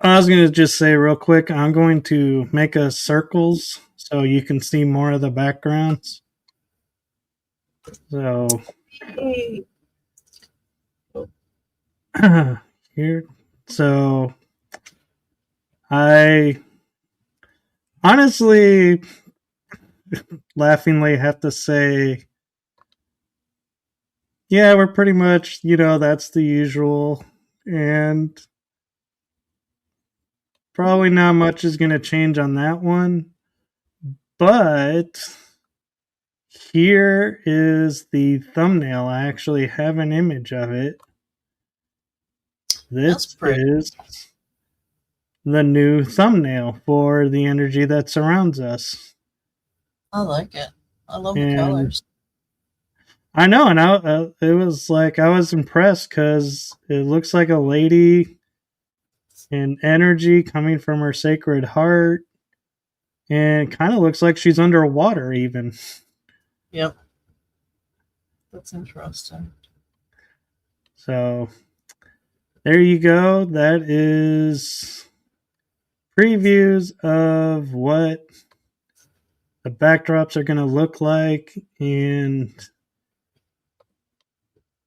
I was going to just say real quick, I'm going to make us circles so you can see more of the backgrounds. So here, so I honestly laughingly have to say, yeah, we're pretty much, that's the usual. And probably not much is going to change on that one. But here is the thumbnail. I actually have an image of it. This is the new thumbnail for the energy that surrounds us. I like it. I love the colors. I know, and it was like I was impressed because it looks like a lady in energy coming from her sacred heart, and kind of looks like she's underwater even. Yep. That's interesting. So there you go. That is previews of what the backdrops are going to look like. And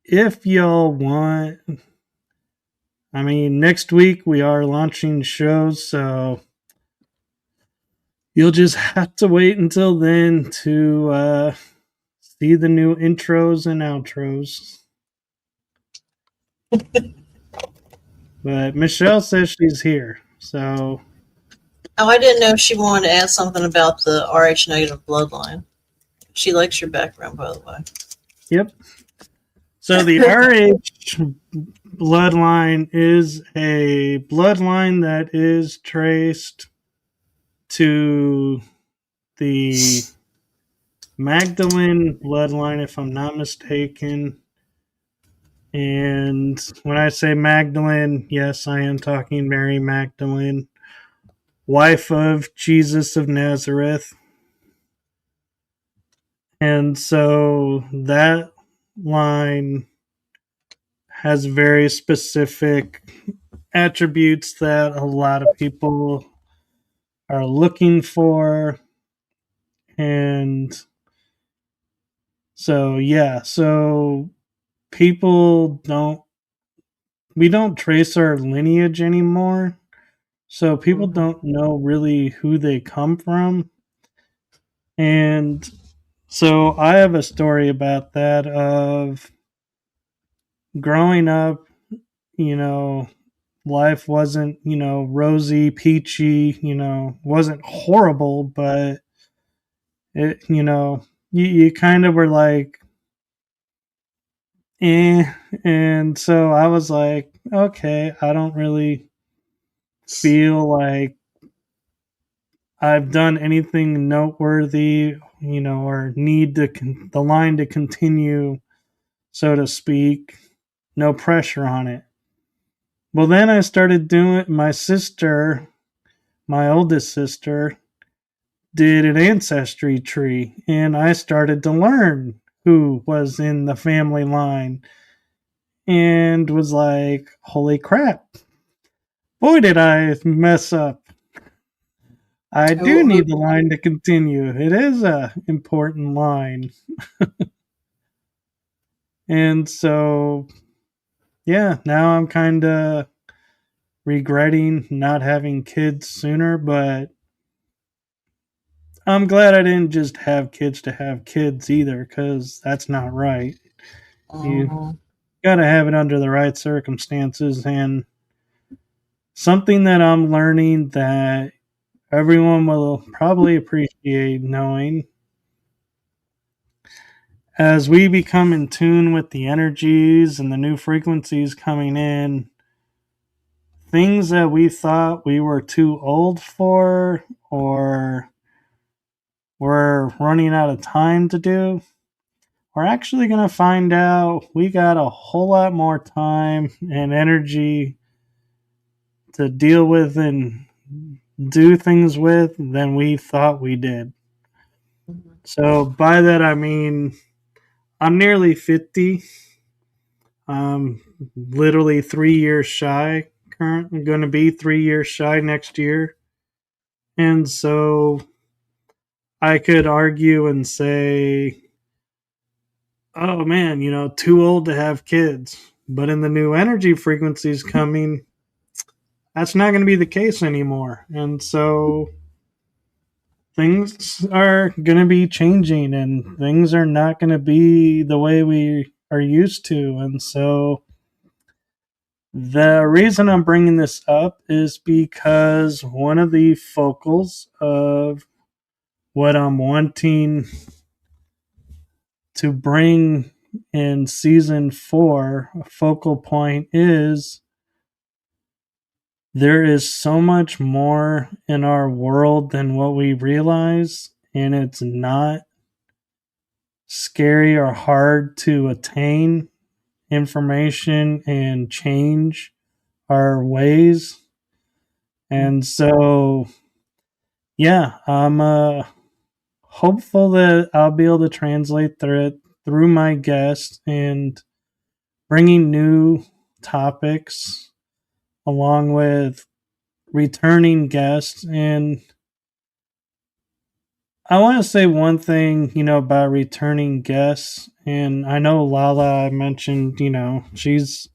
if y'all want, I mean, next week we are launching shows, so you'll just have to wait until then to see the new intros and outros. But Michelle says she's here, so. Oh, I didn't know if she wanted to add something about the Rh negative bloodline. She likes your background, by the way. Yep. So the Rh bloodline is a bloodline that is traced to the Magdalene bloodline, if I'm not mistaken. And when I say Magdalene, yes, I am talking Mary Magdalene, wife of Jesus of Nazareth. And so that line has very specific attributes that a lot of people are looking for. And so, yeah, so we don't trace our lineage anymore. So people don't know really who they come from. And so I have a story about that of growing up, life wasn't, rosy, peachy, wasn't horrible, but it, you kind of were like eh. And so I was like, okay, I don't really feel like I've done anything noteworthy, or need the line to continue, so to speak. No pressure on it. Well, then I started doing. My sister, my oldest sister, did an ancestry tree, and I started to learn who was in the family line, and was like, "Holy crap! Boy, did I mess up." I do Who, need the line to continue. It is a important line. And so, yeah, now I'm kind of regretting not having kids sooner, but I'm glad I didn't just have kids to have kids either, because that's not right. You mhm. got to have it under the right circumstances. And something that I'm learning that everyone will probably appreciate knowing, as we become in tune with the energies and the new frequencies coming in, things that we thought we were too old for or were running out of time to do, we're actually going to find out we got a whole lot more time and energy to deal with and do things with than we thought we did. So, by that, I mean, I'm nearly 50. Literally 3 years shy. Currently going to be 3 years shy next year. And so I could argue and say, oh man, too old to have kids. But in the new energy frequencies coming, that's not going to be the case anymore. And so things are going to be changing and things are not going to be the way we are used to. And so the reason I'm bringing this up is because one of the focals of what I'm wanting to bring in season 4, a focal point is there is so much more in our world than what we realize, and it's not scary or hard to attain information and change our ways. And so, yeah, I'm hopeful that I'll be able to translate through my guests and bringing new topics along with returning guests. And I want to say one thing, about returning guests. And I know LaLa mentioned, she's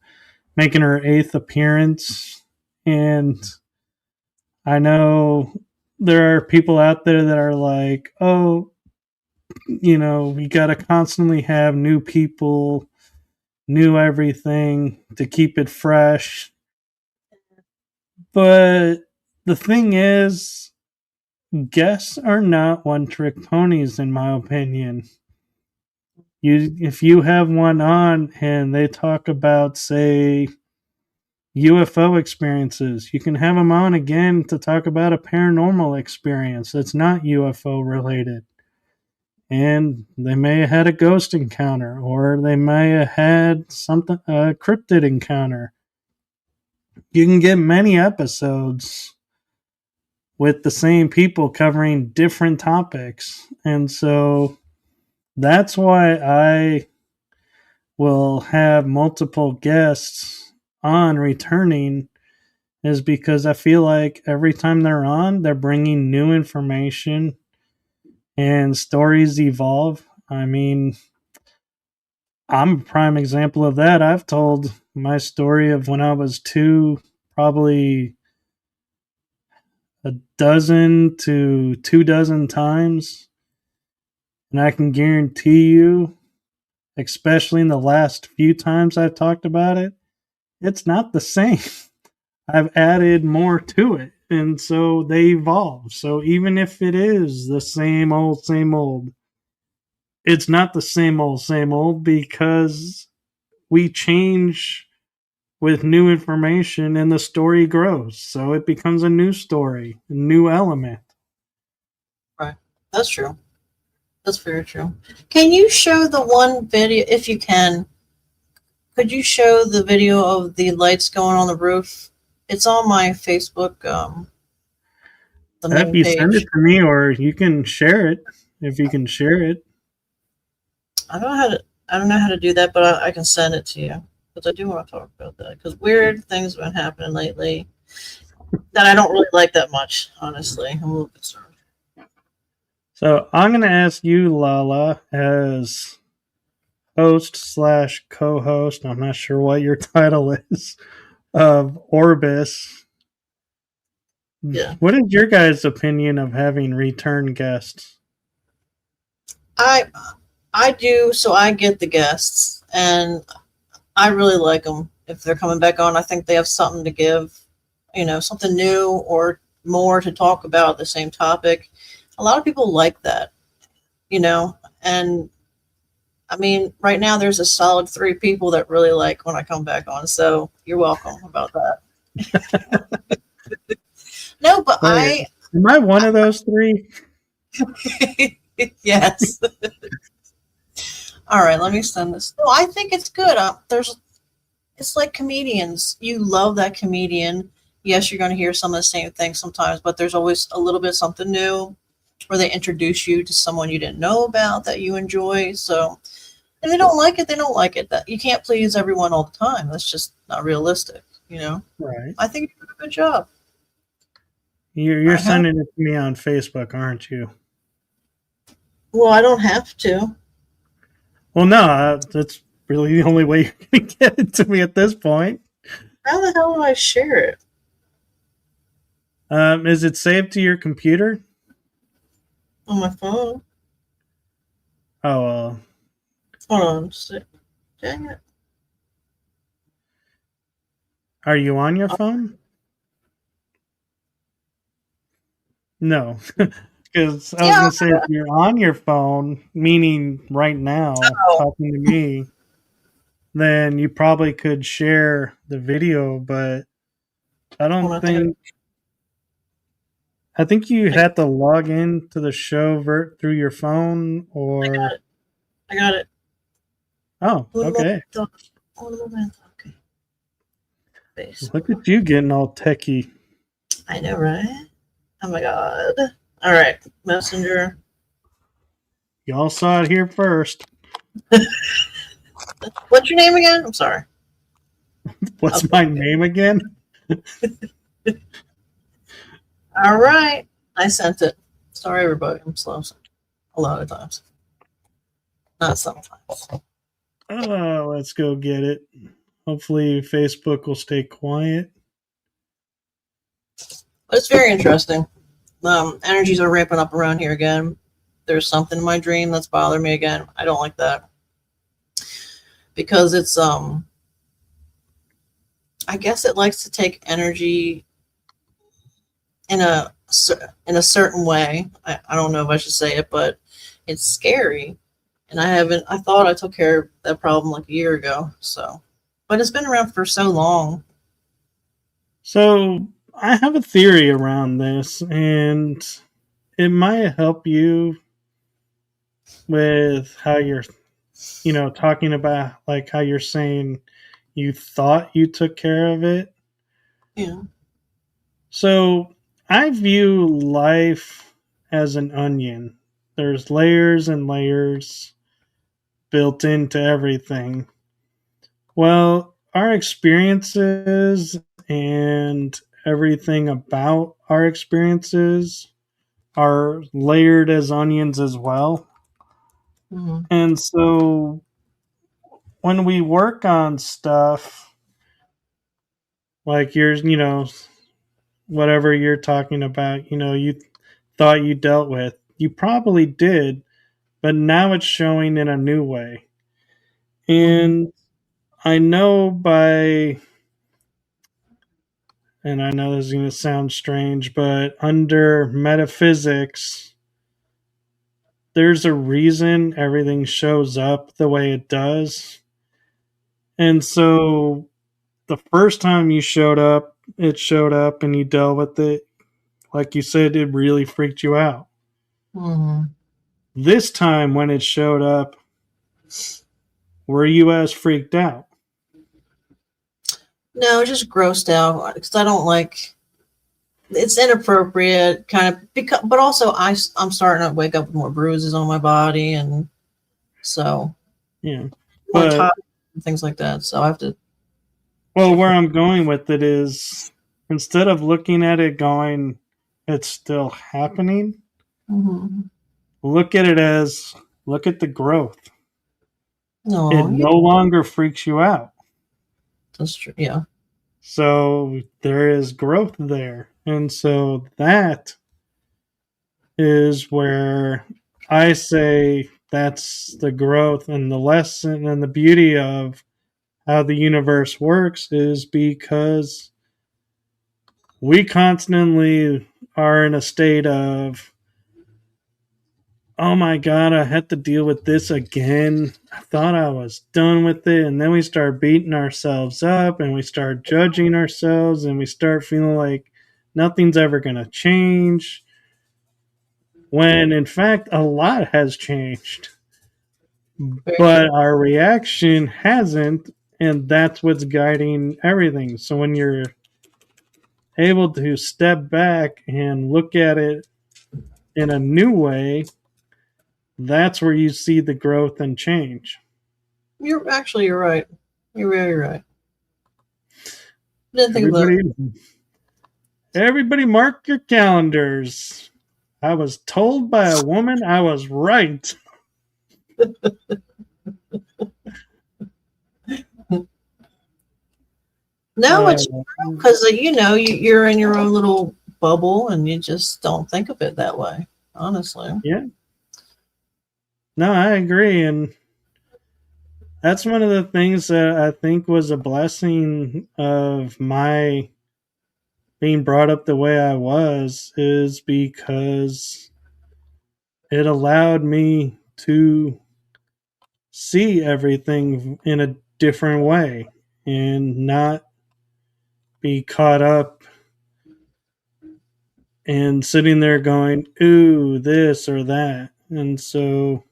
making her 8th appearance. And I know there are people out there that are like, oh, we got to constantly have new people, new everything to keep it fresh. But the thing is, guests are not one trick ponies, in my opinion. If you have one on and they talk about, say, UFO experiences, you can have them on again to talk about a paranormal experience that's not UFO related. And they may have had a ghost encounter, or they may have had something, a cryptid encounter. You can get many episodes with the same people covering different topics. And so that's why I will have multiple guests on returning, is because I feel like every time they're on, they're bringing new information and stories evolve. I mean, I'm a prime example of that. I've told my story of when I was 2, probably a dozen to 2 dozen times. And I can guarantee you, especially in the last few times I've talked about it, it's not the same. I've added more to it. And so they evolve. So even if it is the same old, it's not the same old, because we change with new information and the story grows. So it becomes a new story, a new element. Right. That's true. That's very true. Can you show the one video, if you can? Could you show the video of the lights going on the roof? It's on my Facebook, the If main you send it page. to me, or you can share it if you can share it. I don't know how to do that, but I can send it to you because I do want to talk about that because weird things have been happening lately that I don't really like that much. Honestly, I'm a little concerned. So I'm going to ask you, LaLa, as host slash co-host. I'm not sure what your title is of Orbis. Yeah, What is your guys' opinion of having return guests? I I do. So I get the guests, and I really like them if they're coming back on. I think they have something to give, something new or more to talk about the same topic. A lot of people like that, and I mean, right now there's a solid three people that really like when I come back on. So you're welcome about that. No, but Wait, am I one of those three? yes. All right, let me send this. No, I think it's good. It's like comedians. You love that comedian. Yes, you're going to hear some of the same things sometimes, but there's always a little bit something new, or they introduce you to someone you didn't know about that you enjoy. So if they don't like it, they don't like it. That you can't please everyone all the time. That's just not realistic. Right. I think you did a good job. You're I have. sending it to me on Facebook, aren't you? Well, I don't have to. Well, no, that's really the only way you're going to get it to me at this point. How the hell do I share it? Is it saved to your computer? On my phone? Oh, well. Hold on. Dang it. Are you on your phone? No. Because I was Yeah. going to say, if you're on your phone, meaning right now, Oh, talking to me, then you probably could share the video, but I hold don't on. think. I think you had to log in to the show through your phone, I got or. it. I got it. Oh, Un okay. momento. Un momento. Okay. Look Facebook. at you getting all techie. I know, right? Oh my god. All right. Messenger. Y'all saw it here first. What's your name again? I'm sorry. What's my name again? All right. I sent it. Sorry, everybody. I'm slow a lot of times. Not sometimes. Oh, let's go get it. Hopefully, Facebook will stay quiet. But it's very interesting. Energies are ramping up around here again. There's something in my dream that's bothering me again. I don't like that because it's I guess it likes to take energy in a certain way. I don't know if I should say it, but it's scary. And I thought I took care of that problem like a year ago. So, but it's been around for so long. So, I have a theory around this, and it might help you with how you're, talking about like how you're saying you thought you took care of it. Yeah. So, I view life as an onion. There's layers and layers built into everything. Well, our experiences and everything about our experiences are layered as onions as well. Mm-hmm. And so when we work on stuff like yours, whatever you're talking about, you thought you dealt with, you probably did, but now it's showing in a new way. Mm-hmm. And I know and I know this is going to sound strange, but under metaphysics, there's a reason everything shows up the way it does. And so the first time you showed up, it showed up and you dealt with it. Like you said, it really freaked you out. Mm-hmm. This time when it showed up, were you as freaked out? No, just grossed out because I don't like. It's inappropriate, kind of. Because, but also, I'm starting to wake up with more bruises on my body, and so Yeah. more But, tired and things like that. So I have to. well, where I'm going with it is instead of looking at it going, it's still happening, Mm-hmm. look at it as look at the growth. It No, yeah, no longer freaks you out. that's true. Yeah. So there is growth there. And so that is where I say that's the growth and the lesson and the beauty of how the universe works is because we constantly are in a state of, oh my God, I had to deal with this again. I thought I was done with it. And then we start beating ourselves up and we start judging ourselves and we start feeling like nothing's ever going to change. When in fact, a lot has changed, Very true. but our reaction hasn't. And that's what's guiding everything. So when you're able to step back and look at it in a new way, that's where you see the growth and change. You're right. You're very right. Didn't think of that. Everybody mark your calendars. I was told by a woman I was right. No, Uh, it's true because you're in your own little bubble and you just don't think of it that way. Honestly. yeah. No, I agree. And that's one of the things that I think was a blessing of my being brought up the way I was, is because it allowed me to see everything in a different way and not be caught up and sitting there going, ooh, this or that. And so,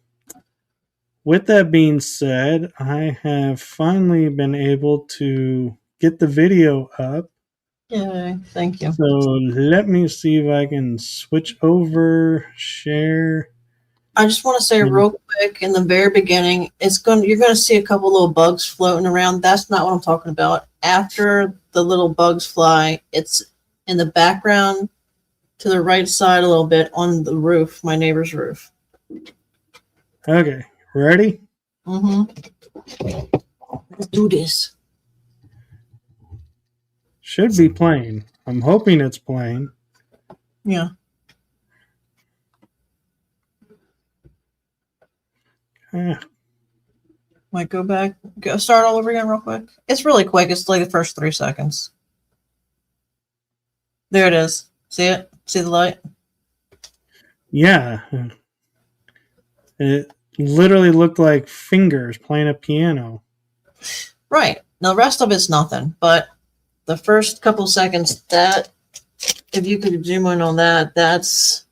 with that being said, I have finally been able to get the video up. Yay. Thank you. So, let me see if I can switch over, share. I just want to say real quick in the very beginning, you're gonna see a couple little bugs floating around. That's not what I'm talking about. After the little bugs fly, it's in the background to the right side a little bit on the roof, my neighbor's roof. Okay, ready? Mm-hmm. Let's do this. Should be playing. I'm hoping it's playing. Yeah. Might go back, start all over again real quick. It's really quick. It's like the first 3 seconds. There it is. See it? See the light? Yeah. It literally looked like fingers playing a piano. Right. Now the rest of it's nothing, but the first couple seconds, that if you could zoom in on that, that's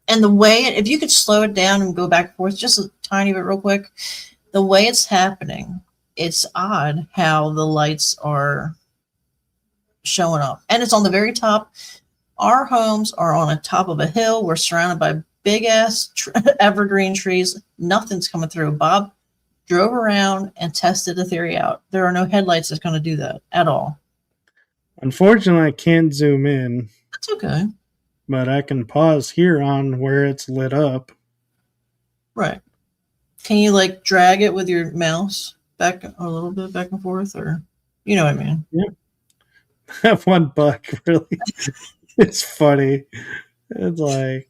and the way if you could slow it down and go back and forth just a tiny bit real quick, the way it's happening, it's odd how the lights are showing up. And it's on the very top. Our homes are on the top of a hill. We're surrounded by big ass evergreen trees. Nothing's coming through. Bob drove around and tested the theory out. There are no headlights that's going to do that at all. Unfortunately, I can't zoom in. That's okay. But I can pause here on where it's lit up. Right. Can you like drag it with your mouse back a little bit back and forth, or you know what I mean? Yep. That one bug really it's funny. It's like,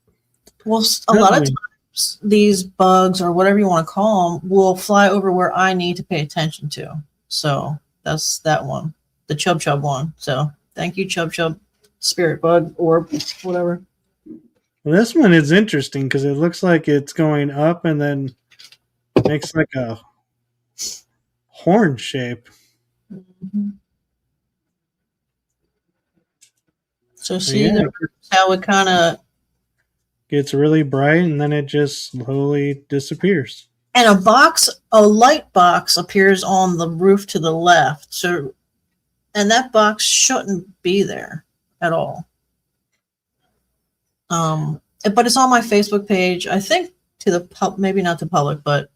well, a lot of times these bugs or whatever you want to call them will fly over where I need to pay attention to. So that's that one, the chub chub one. So thank you, chub chub, spirit bug, or whatever. Well, this one is interesting because it looks like it's going up and then makes like a horn shape. Mhm. So So see yeah, there, how it kind of, gets really bright and then it just slowly disappears. and a light box appears on the roof to the left. So, and that box shouldn't be there at all. But it's on my Facebook page. I think to the maybe not the public, but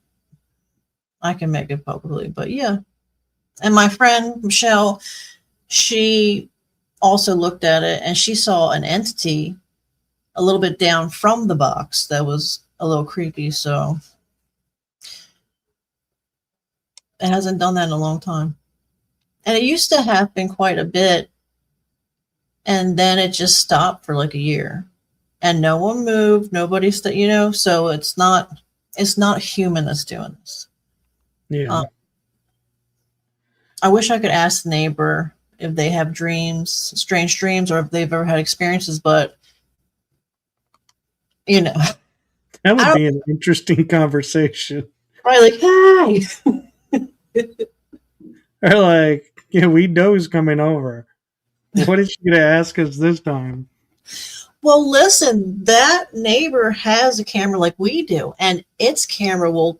I can make it publicly. But yeah, and my friend Michelle, she also looked at it and she saw an entity a little bit down from the box that was a little creepy. So it hasn't done that in a long time. And it used to happen quite a bit, and then it just stopped for like a year. And no one moved, nobody's so it's not human that's doing this. Yeah. Um, I wish I could ask the neighbor if they have strange dreams, or if they've ever had experiences, but you know, That I would don't be an interesting conversation. probably like, hey. Or like, yeah, we know who's coming over. What is she gonna ask us this time? Well, listen, that neighbor has a camera like we do, and its camera will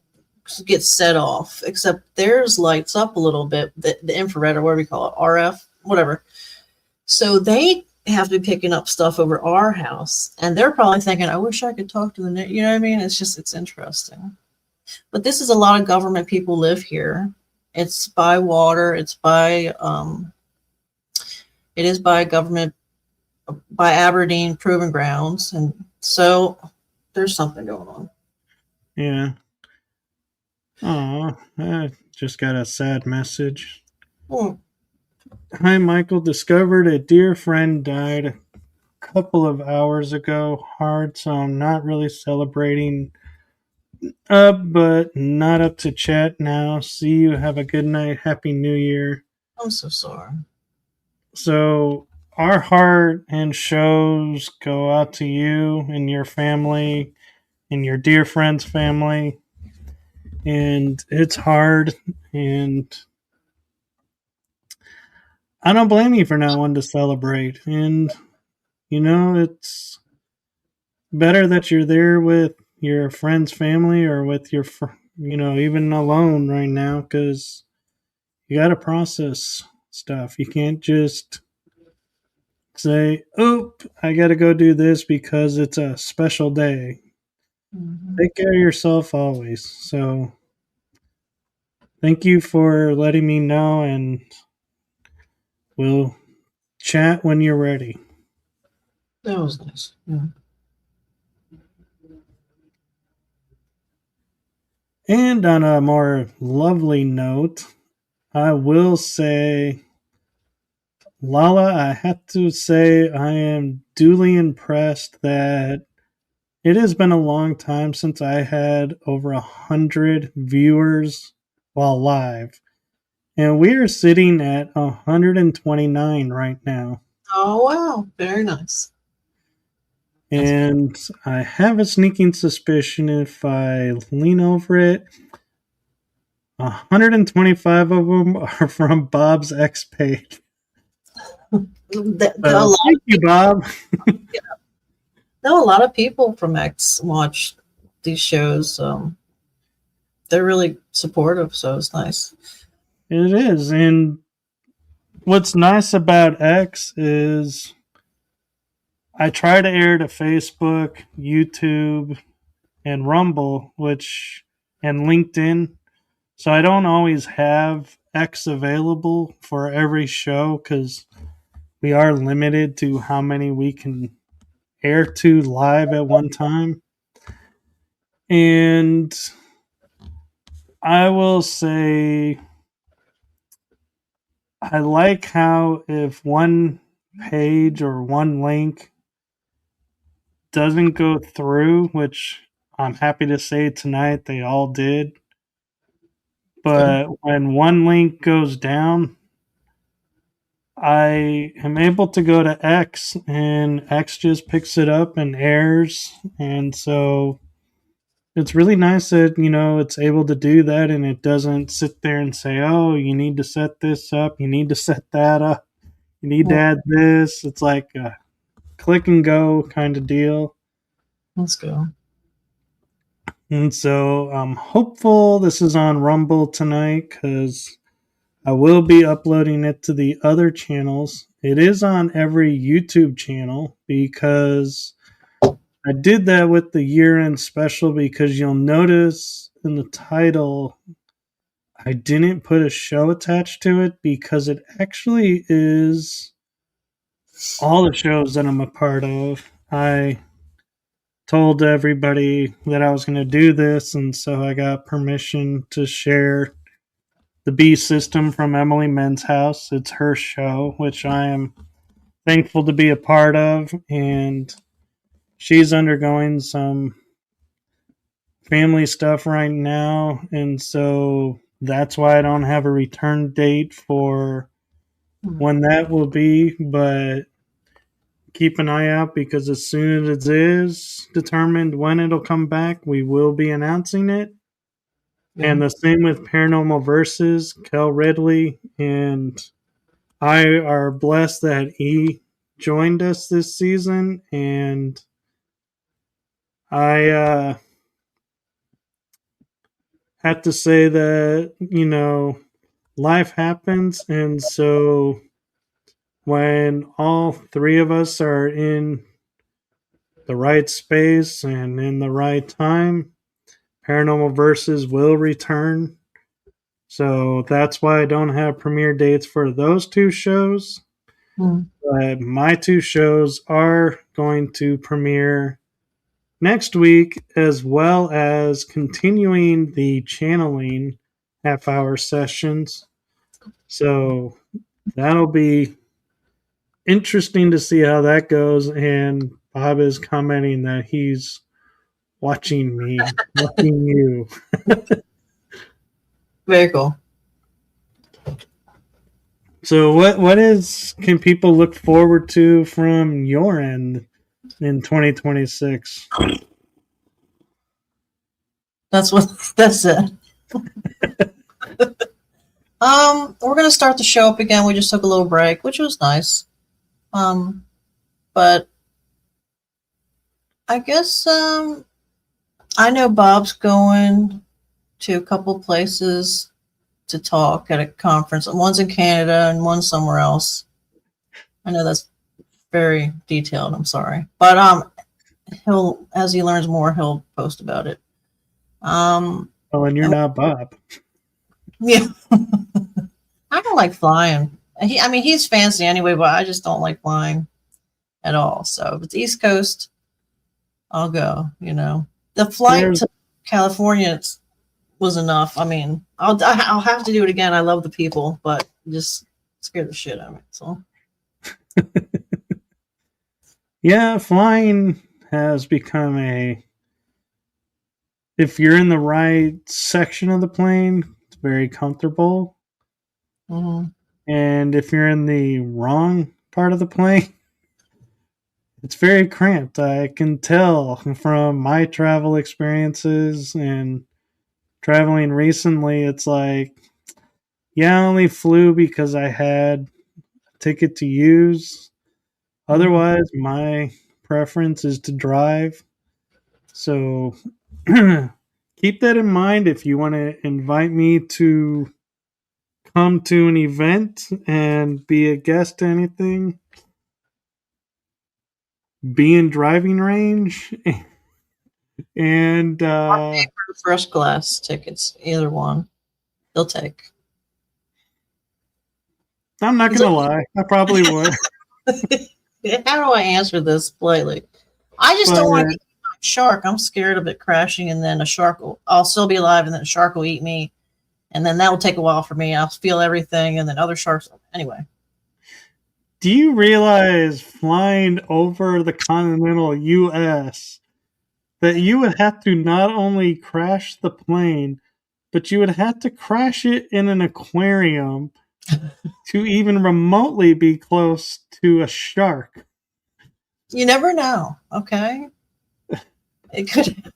get set off, except theirs lights up a little bit, the infrared, or whatever we call it, RF, whatever. So they have to be picking up stuff over our house, and they're probably thinking, I wish I could talk to the neighbor. You know what I mean? It's interesting. But this is a lot of government people live here. It's by water, it is by government, by Aberdeen Proving Grounds, and so there's something going on. Yeah. Oh, I just got a sad message. Hmm. Hi, Michael. Discovered a dear friend died a couple of hours ago. Hard, so I'm not really celebrating. But not up to chat now. See you. Have a good night. Happy New Year. I'm so sorry. So, our heart and shows go out to you and your family and your dear friend's family. And it's hard. And I don't blame you for not wanting to celebrate. And, it's better that you're there with your friend's family or with even alone right now because you got to process stuff. You can't just say, "Oop, I got to go do this because it's a special day." Mm-hmm. Take care of yourself always. So, thank you for letting me know, and we'll chat when you're ready. That was nice. Yeah. And on a more lovely note, I will say, LaLa, I have to say I am duly impressed that it has been a long time since I had over 100 viewers while live. And we are sitting at 129 right now. Oh wow, very nice. That's And I have a sneaking suspicion if I lean over it, 125 of them are from Bob's X page. a lot. Thank you, Bob. No, a lot of people from X watch these shows. They're really supportive, so it's nice. It is. And what's nice about X is I try to air to Facebook, YouTube, and Rumble, and LinkedIn. So I don't always have X available for every show because we are limited to how many we can air to live at one time. And I will say I like how if one page or one link doesn't go through, which I'm happy to say tonight they all did, Good. but when one link goes down, I am able to go to X and X just picks it up and airs. And so it's really nice that, it's able to do that, and it doesn't sit there and say, oh, you need to set this up, you need to set that up, you need to Well, add this. It's like a click and go kind of deal. let's go. And so I'm hopeful this is on Rumble tonight, because I will be uploading it to the other channels. It is on every YouTube channel, because I did that with the year-end special, because you'll notice in the title I didn't put a show attached to it, because it actually is all the shows that I'm a part of. I told everybody that I was going to do this, and so I got permission to share the B System from Emily Men's House. It's her show, which I am thankful to be a part of, and she's undergoing some family stuff right now, and so that's why I don't have a return date for when that will be, but keep an eye out, because as soon as it is determined when it'll come back, we will be announcing it. Yeah. And the same with Paranormal Versus. Kel Ridley and I are blessed that he joined us this season, and I have to say that, life happens, and so when all three of us are in the right space and in the right time, Paranormal Versus will return. So that's why I don't have premiere dates for those two shows. Mm. But my two shows are going to premiere next week, as well as continuing the channeling half-hour sessions. So that'll be interesting to see how that goes. And Bob is commenting that he's watching me, watching you. Very cool. So what can people look forward to from your end in 2026? That's it. We're gonna start the show up again. We just took a little break, which was nice. But I guess I know Bob's going to a couple places to talk at a conference. One's in Canada and one's somewhere else. I know that's very detailed. I'm sorry, but he'll, as he learns more, he'll post about it. Oh, and you're not Bob. Yeah. I don't like flying. He's fancy anyway, but I just don't like flying at all. So if it's East Coast, I'll go. The flight to California was enough. I'll have to do it again. I love the people, but just scared the shit out of me. So yeah, flying has become if you're in the right section of the plane, it's very comfortable. mm-hmm. And if you're in the wrong part of the plane, it's very cramped. I can tell from my travel experiences and traveling recently. It's like, yeah, I only flew because I had a ticket to use. Otherwise, my preference is to drive. So keep that in mind if you want to invite me to come to an event and be a guest to anything. Be in driving range. And first class tickets, either one, they'll take. I'm not going to lie. I probably would. How do I answer this politely? I just don't want to get a shark. I'm scared of it crashing, and then I'll still be alive, and then a shark will eat me, and then that will take a while for me. I'll feel everything, and then other sharks. Anyway. Do you realize flying over the continental U.S. that you would have to not only crash the plane, but you would have to crash it in an aquarium to even remotely be close to a shark? You never know, okay? It could.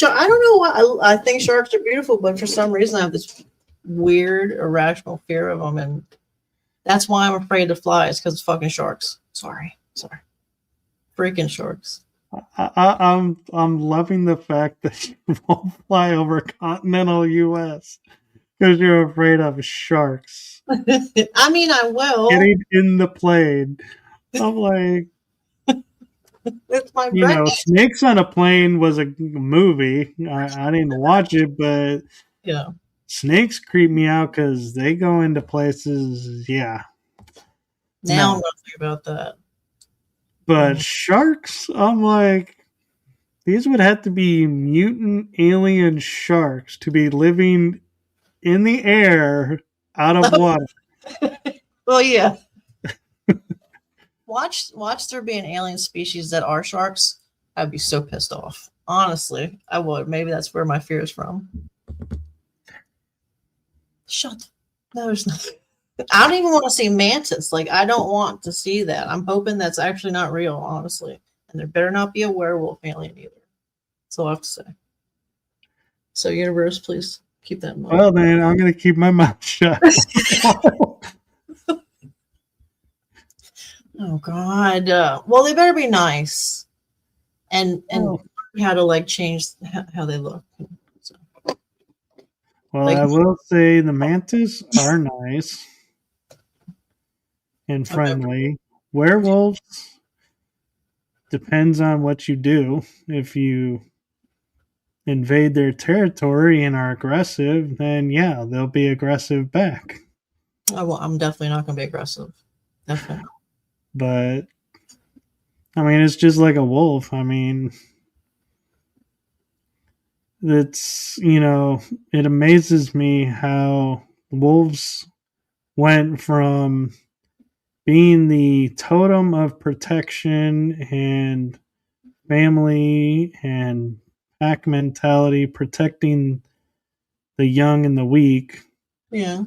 I don't know why I think sharks are beautiful, but for some reason I have this weird irrational fear of them, and that's why I'm afraid to fly. It's because of fucking sharks. Sorry, freaking sharks. I'm loving the fact that you won't fly over continental U.S. because you're afraid of sharks I mean, I will. getting in the plane. I'm like, It's my brain. Snakes on a Plane was a movie. I didn't watch it, but Yeah. snakes creep me out because they go into places. Yeah. Now I'm not thinking about that. But sharks, I'm like, these would have to be mutant alien sharks to be living in the air out of water. Well, yeah. Watch there be an alien species that are sharks. I'd be so pissed off. Honestly, I would. Maybe that's where my fear is from. Shut. No, there's nothing. I don't even want to see mantis. Like, I don't want to see that. I'm hoping that's actually not real, honestly. And there better not be a werewolf alien either. That's all I have to say. So, universe, please keep that in mind. Well, then I'm going to keep my mouth shut. Oh God. Well, they better be nice, and how to like change how they look. So. Well, I will say the mantis are nice and friendly. Okay. Werewolves depends on what you do. If you invade their territory and are aggressive, then yeah, they'll be aggressive back. Oh, well, I'm definitely not going to be aggressive. Definitely not. But I mean, it's just like a wolf. I mean, it's, it amazes me how wolves went from being the totem of protection and family and pack mentality, protecting the young and the weak. Yeah.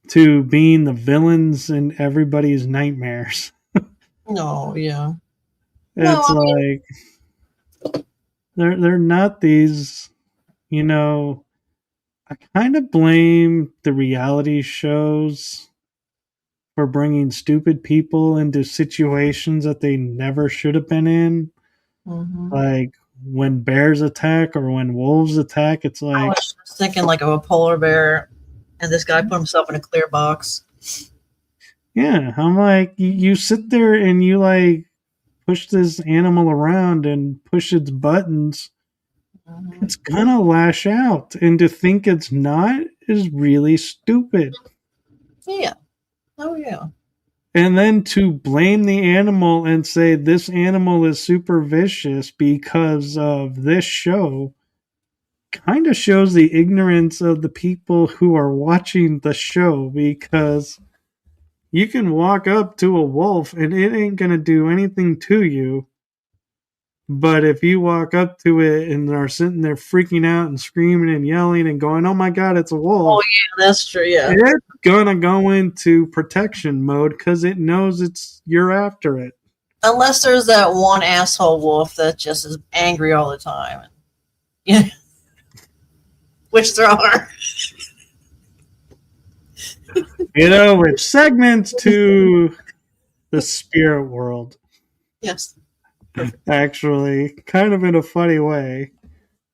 To being the villains in everybody's nightmares. No, yeah. It's like they're not these, I kind of blame the reality shows for bringing stupid people into situations that they never should have been in. Mm-hmm. Like when bears attack or when wolves attack, it's like I was just thinking like of a polar bear, and this guy put himself in a clear box. Yeah, I'm like, you sit there and you like push this animal around and push its buttons. Mm-hmm. It's gonna lash out, and to think it's not is really stupid. Yeah. Oh yeah. And then to blame the animal and say this animal is super vicious because of this show kind of shows the ignorance of the people who are watching the show, because you can walk up to a wolf and it ain't going to do anything to you. But if you walk up to it and are sitting there freaking out and screaming and yelling and going, oh my God, it's a wolf. Oh, yeah, that's true. Yeah. It's going to go into protection mode because it knows you're after it. Unless there's that one asshole wolf that just is angry all the time. Yeah. Which there are. Which segments to the spirit world. Yes. Actually, kind of in a funny way,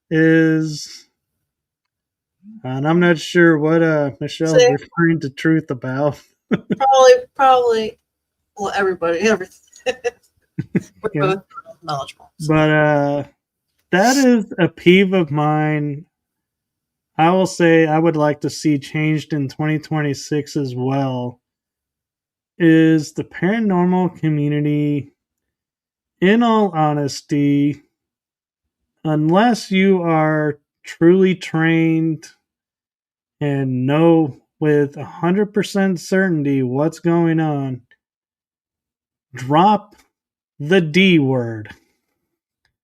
is, and I'm not sure what Michelle's referring to truth about. probably, well, everything. We're both knowledgeable. So. But that is a peeve of mine. I will say I would like to see changed in 2026 as well, is the paranormal community, in all honesty, unless you are truly trained and know with 100% certainty what's going on, drop the D word.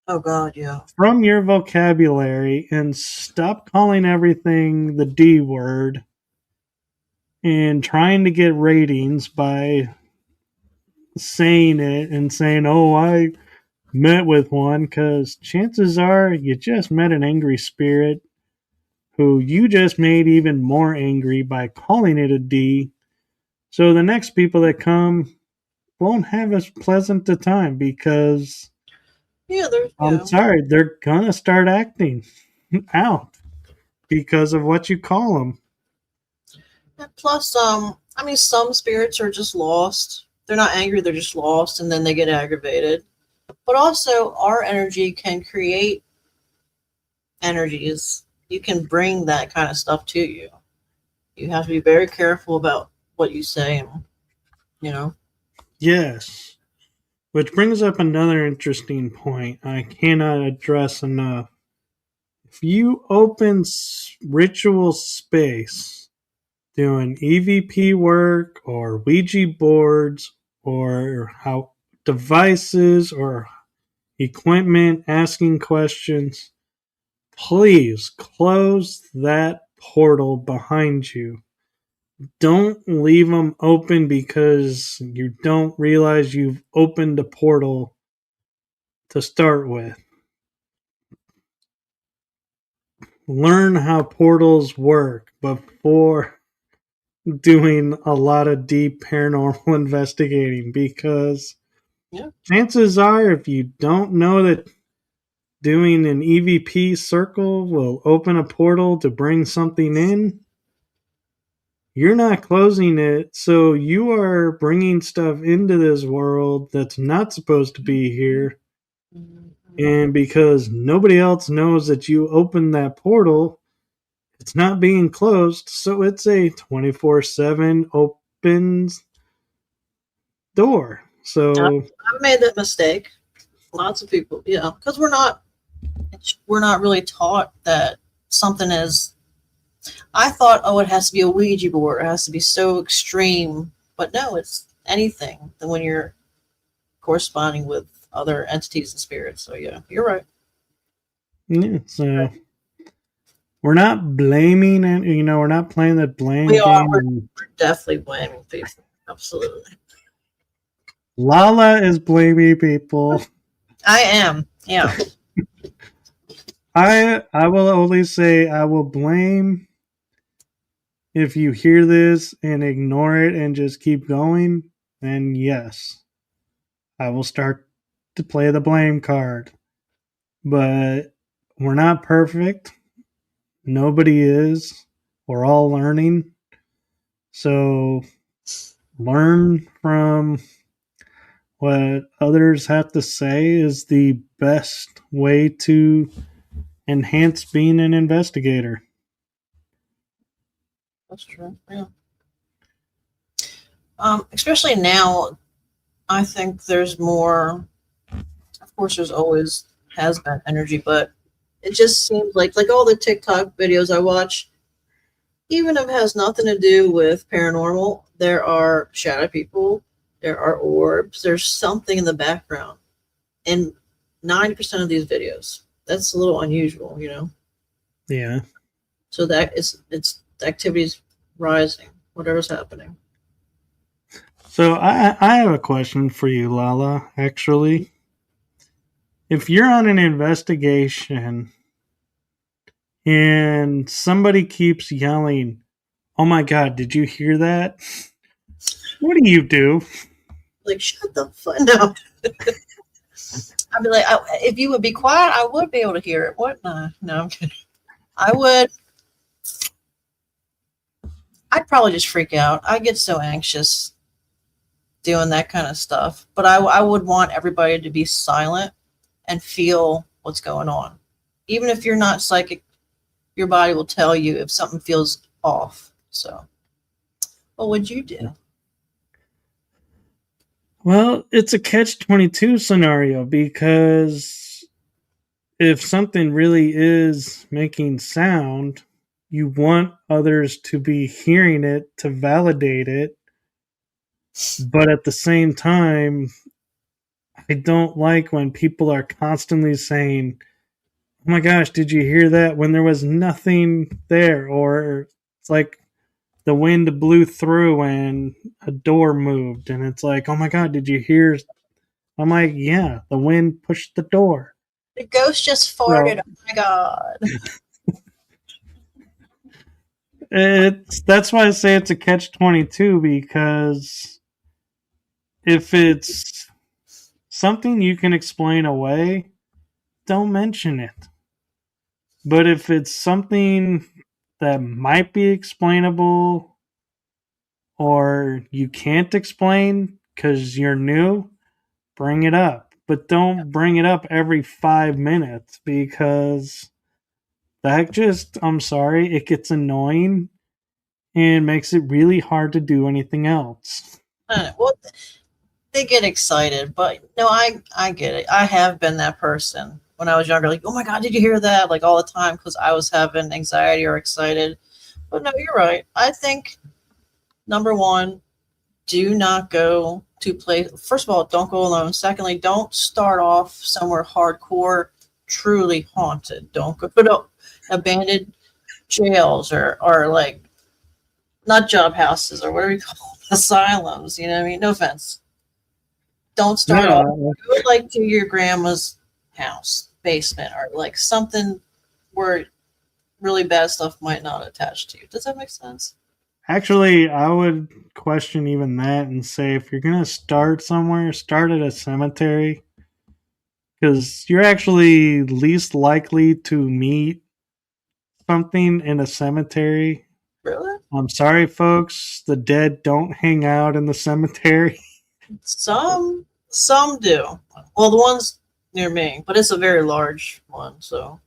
Oh, God, yeah. From your vocabulary and stop calling everything the D word and trying to get ratings by saying it and saying, oh, met with one, because chances are you just met an angry spirit who you just made even more angry by calling it a D. So the next people that come won't have as pleasant a time because Yeah, there's I'm sorry, they're gonna start acting out because of what you call them. and plus, I mean, some spirits are just lost. They're not angry; they're just lost, and then they get aggravated. But also, our energy can create energies. You can bring that kind of stuff to you. You have to be very careful about what you say, and you know. Yes. Which brings up another interesting point I cannot address enough. If you open ritual space doing EVP work or Ouija boards or how devices or equipment asking questions, please close that portal behind you. Don't leave them open because you don't realize you've opened a portal to start with. Learn how portals work before doing a lot of deep paranormal investigating, because Yeah. chances are, if you don't know that doing an EVP circle will open a portal to bring something in, you're not closing it. So you are bringing stuff into this world that's not supposed to be here. And because nobody else knows that you opened that portal, it's not being closed. So it's a 24/7 opens door. So I've made that mistake. Lots of people, yeah, because we're not really taught that something is. I thought, oh, it has to be a Ouija board. It has to be so extreme, but no, it's anything. When you're corresponding with other entities and spirits. So yeah, you're right. yeah, so we're not blaming, and we're not playing the blame We are. game. We're definitely blaming people. Absolutely. LaLa is blaming people. I am. Yeah. I will only say I will blame if you hear this and ignore it and just keep going. Then yes, I will start to play the blame card. But we're not perfect. Nobody is. We're all learning. So learn from what others have to say is the best way to enhance being an investigator. That's true. Yeah. Especially now, I think there's more. Of course, there's always has been energy, but it just seems like all the TikTok videos I watch, even if it has nothing to do with paranormal, there are shadow people, there are orbs, there's something in the background, in 90% of these videos. That's a little unusual, you know. Yeah. So that is it's the activity's rising, whatever's happening. So I have a question for you, LaLa, actually. If you're on an investigation and somebody keeps yelling, "Oh my God, did you hear that?" What do you do? Like, shut the fuck no. I'd be like, if you would be quiet, I would be able to hear it. What? No, I'm kidding. I would. I'd probably just freak out. I get so anxious doing that kind of stuff. But I would want everybody to be silent and feel what's going on. Even if you're not psychic, your body will tell you if something feels off. So, what would you do? Well, it's a catch-22 scenario, because if something really is making sound, you want others to be hearing it to validate it. But at the same time, I don't like when people are constantly saying, "Oh my gosh, did you hear that?" when there was nothing there, or it's like the wind blew through and a door moved, and it's like, "Oh my God, did you hear I'm like, yeah, the wind pushed the door. The ghost just farted. So Oh my god. that's why I say it's a catch-22, because if it's something you can explain away, don't mention it. But if it's something that might be explainable or you can't explain because you're new, bring it up. But don't bring it up every 5 minutes, because that just, I'm sorry, it gets annoying and makes it really hard to do anything else. Well, they get excited, but no, I get it. I have been that person when I was younger, like, oh my god, did you hear that? Like all the time because I was having anxiety or excited. But no, you're right. I think number one, do not go to play. First of all, don't go alone. Secondly, don't start off somewhere hardcore, truly haunted. Don't go to abandoned jails or like not job houses or whatever you call them, asylums. You know what I mean? No offense. Don't start off. No, Go like to your grandma's house, basement, or like something where really bad stuff might not attach to you. Does that make sense? actually, I would question even that and say, if you're going to start somewhere, start at a cemetery, because you're actually least likely to meet something in a cemetery. Really? I'm sorry, folks. The dead don't hang out in the cemetery. Some do. Well, the ones near me, but it's a very large one, so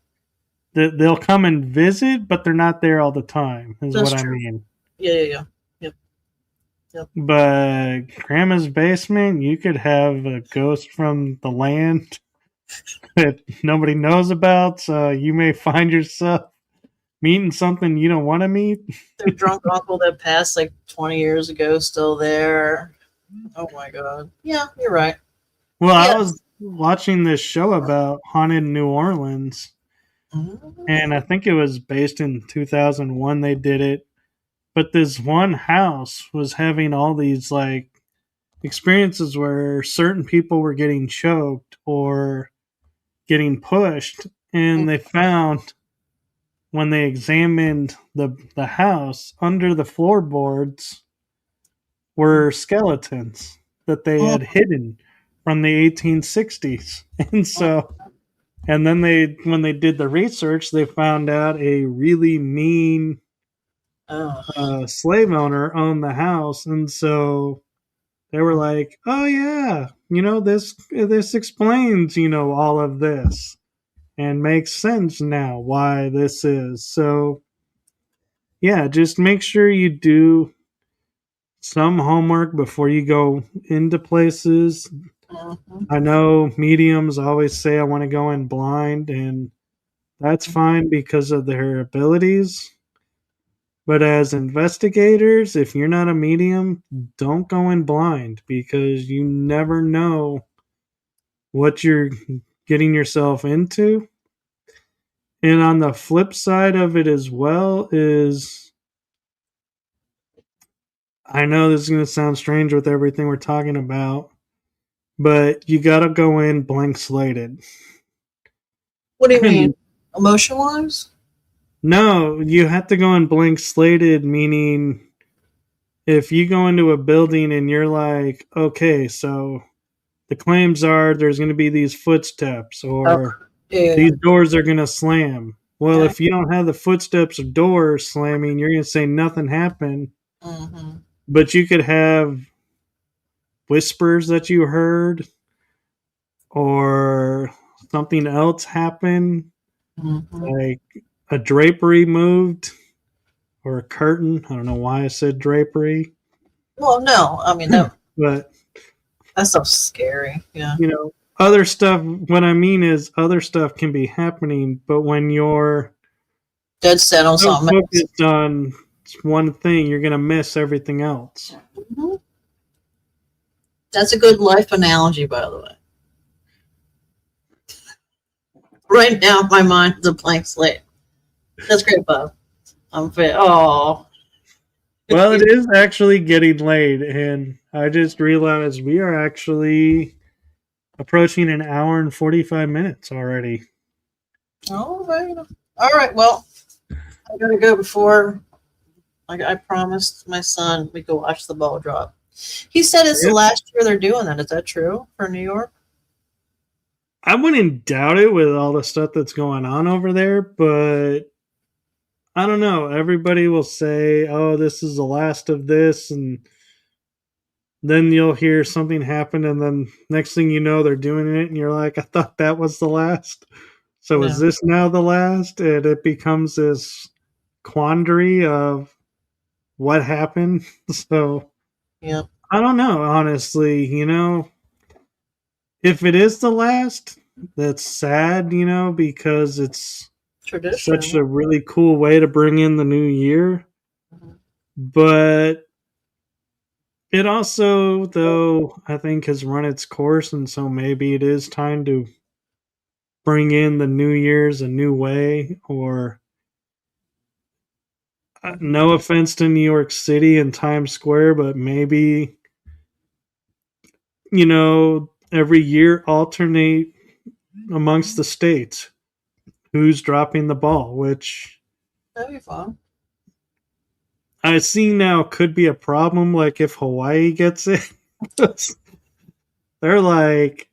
They'll come and visit, but they're not there all the time, is that's what I true. mean. Yeah. Yep. Yep. But grandma's basement, you could have a ghost from the land that nobody knows about, so you may find yourself meeting something you don't want to meet. Their drunk uncle that passed like 20 years ago still there. Oh my god. Yeah, you're right. Well, I Yeah. was watching this show about haunted New Orleans, and I think it was based in 2001 they did it. But this one house was having all these like experiences where certain people were getting choked or getting pushed, and they found, when they examined the house, under the floorboards were skeletons that they Oh, had hidden from the 1860s. And so, and then when they did the research, they found out a really mean oh. slave owner owned the house. And so they were like, "Oh yeah, this explains all of this, and makes sense now why this is." So yeah, just make sure you do some homework before you go into places. Mhm. I know mediums always say I want to go in blind, and that's fine because of their abilities. But as investigators, if you're not a medium, don't go in blind, because you never know what you're getting yourself into. And on the flip side of it as well is, I know this is going to sound strange with everything we're talking about, but you got to go in blank slated. What do you mean? Emotion wise? No, you have to go in blank slated, meaning if you go into a building and you're like, okay, so the claims are there's going to be these footsteps, Oh, or yeah. these doors are going to slam. Well, Okay. if you don't have the footsteps or doors slamming, you're going to say nothing happened. Mm-hmm. But you could have whispers that you heard, or something else happen, Mm-hmm. like a drapery moved or a curtain. I don't know why I said drapery, Well, no, I mean but that stuff's scary. Yeah. other stuff. What I mean is, other stuff can be happening, but when you're Dead set on so something else. focused on one thing, you're gonna miss everything else. Mhm. That's a good life analogy, by the way. Right now, my mind is a blank slate. That's great, Bob. I'm fit. Oh, Well, it is actually getting late, and I just realized we are actually approaching an hour and 45 minutes already. All right. All right. Well, I gotta go before I promised my son we go watch the ball drop. He said it's the Yep. last year they're doing that. Is that true for New York? I wouldn't doubt it with all the stuff that's going on over there, but I don't know. Everybody will say, "Oh, this is the last of this," and then you'll hear something happen, and then next thing you know, they're doing it, and you're like, "I thought that was the last." So is Yeah. this now the last? And it becomes this quandary of what happened. So Yep. I don't know, honestly. If it is the last, that's sad, because it's such Tradition. a really cool way to bring in the new year. Mhm. But it also, though, I think has run its course, and so maybe it is time to bring in the New Year's a new way. Or Mhm. no offense to New York City and Times Square, but maybe every year alternate amongst the states who's dropping the ball, which That'd be fun. I see now could be a problem. Like if Hawaii gets it, they're like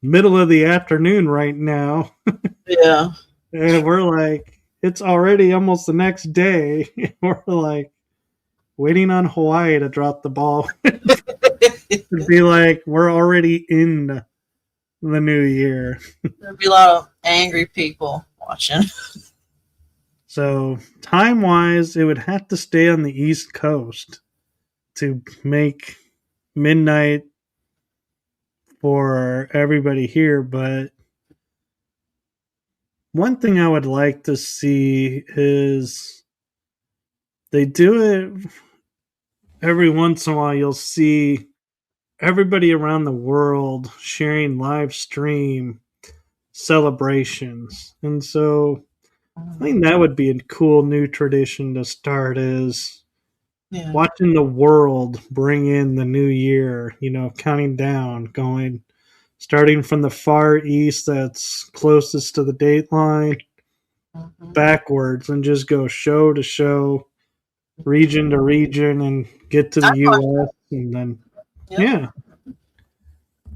middle of the afternoon right now, Yeah. and we're like it's already almost the next day. We're like waiting on Hawaii to drop the ball. It'd be like we're already in the new year. There'd be a lot of angry people watching. So time wise, it would have to stay on the East Coast to make midnight for everybody here. But one thing I would like to see is they do it every once in a while. You'll see everybody around the world sharing live stream celebrations. And so I think that would be a cool new tradition to start is Yeah. watching the world bring in the new year, counting down, going starting from the far east that's closest to the date line Mhm. backwards and just go show to show, region to region, and get to I the watch US. And then, that. Yep. yeah,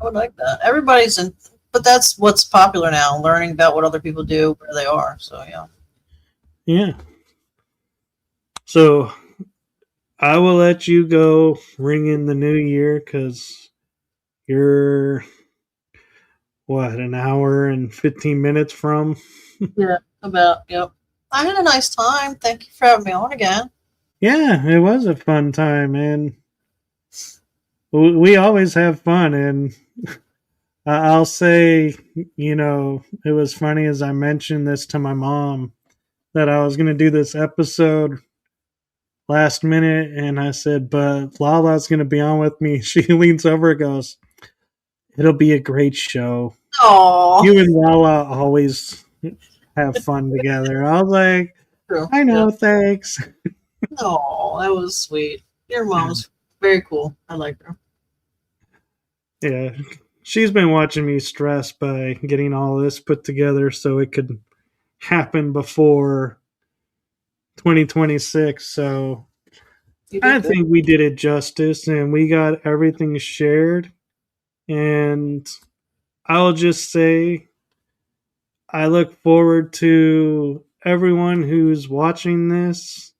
I would like that. Everybody's in, but that's what's popular now, learning about what other people do, where they are. So, yeah. yeah. So I will let you go ring in the new year because you're, what, an hour and 15 minutes from? Yeah. About, yep. I had a nice time. Thank you for having me on again. Yeah, it was a fun time, and we always have fun. And I'll say, it was funny as I mentioned this to my mom that I was going to do this episode last minute, and I said, but Lala's going to be on with me. She leans over and goes, it'll be a great show. Oh, You and Lala always have fun together. I was like, true. I Yeah. know, thanks. Oh, that was sweet. Your mom's very cool. I like her. Yeah, she's been watching me stress by getting all this put together so it could happen before 2026. So You I did good. think we did it justice and we got everything shared. And I'll just say, I look forward to everyone who's watching this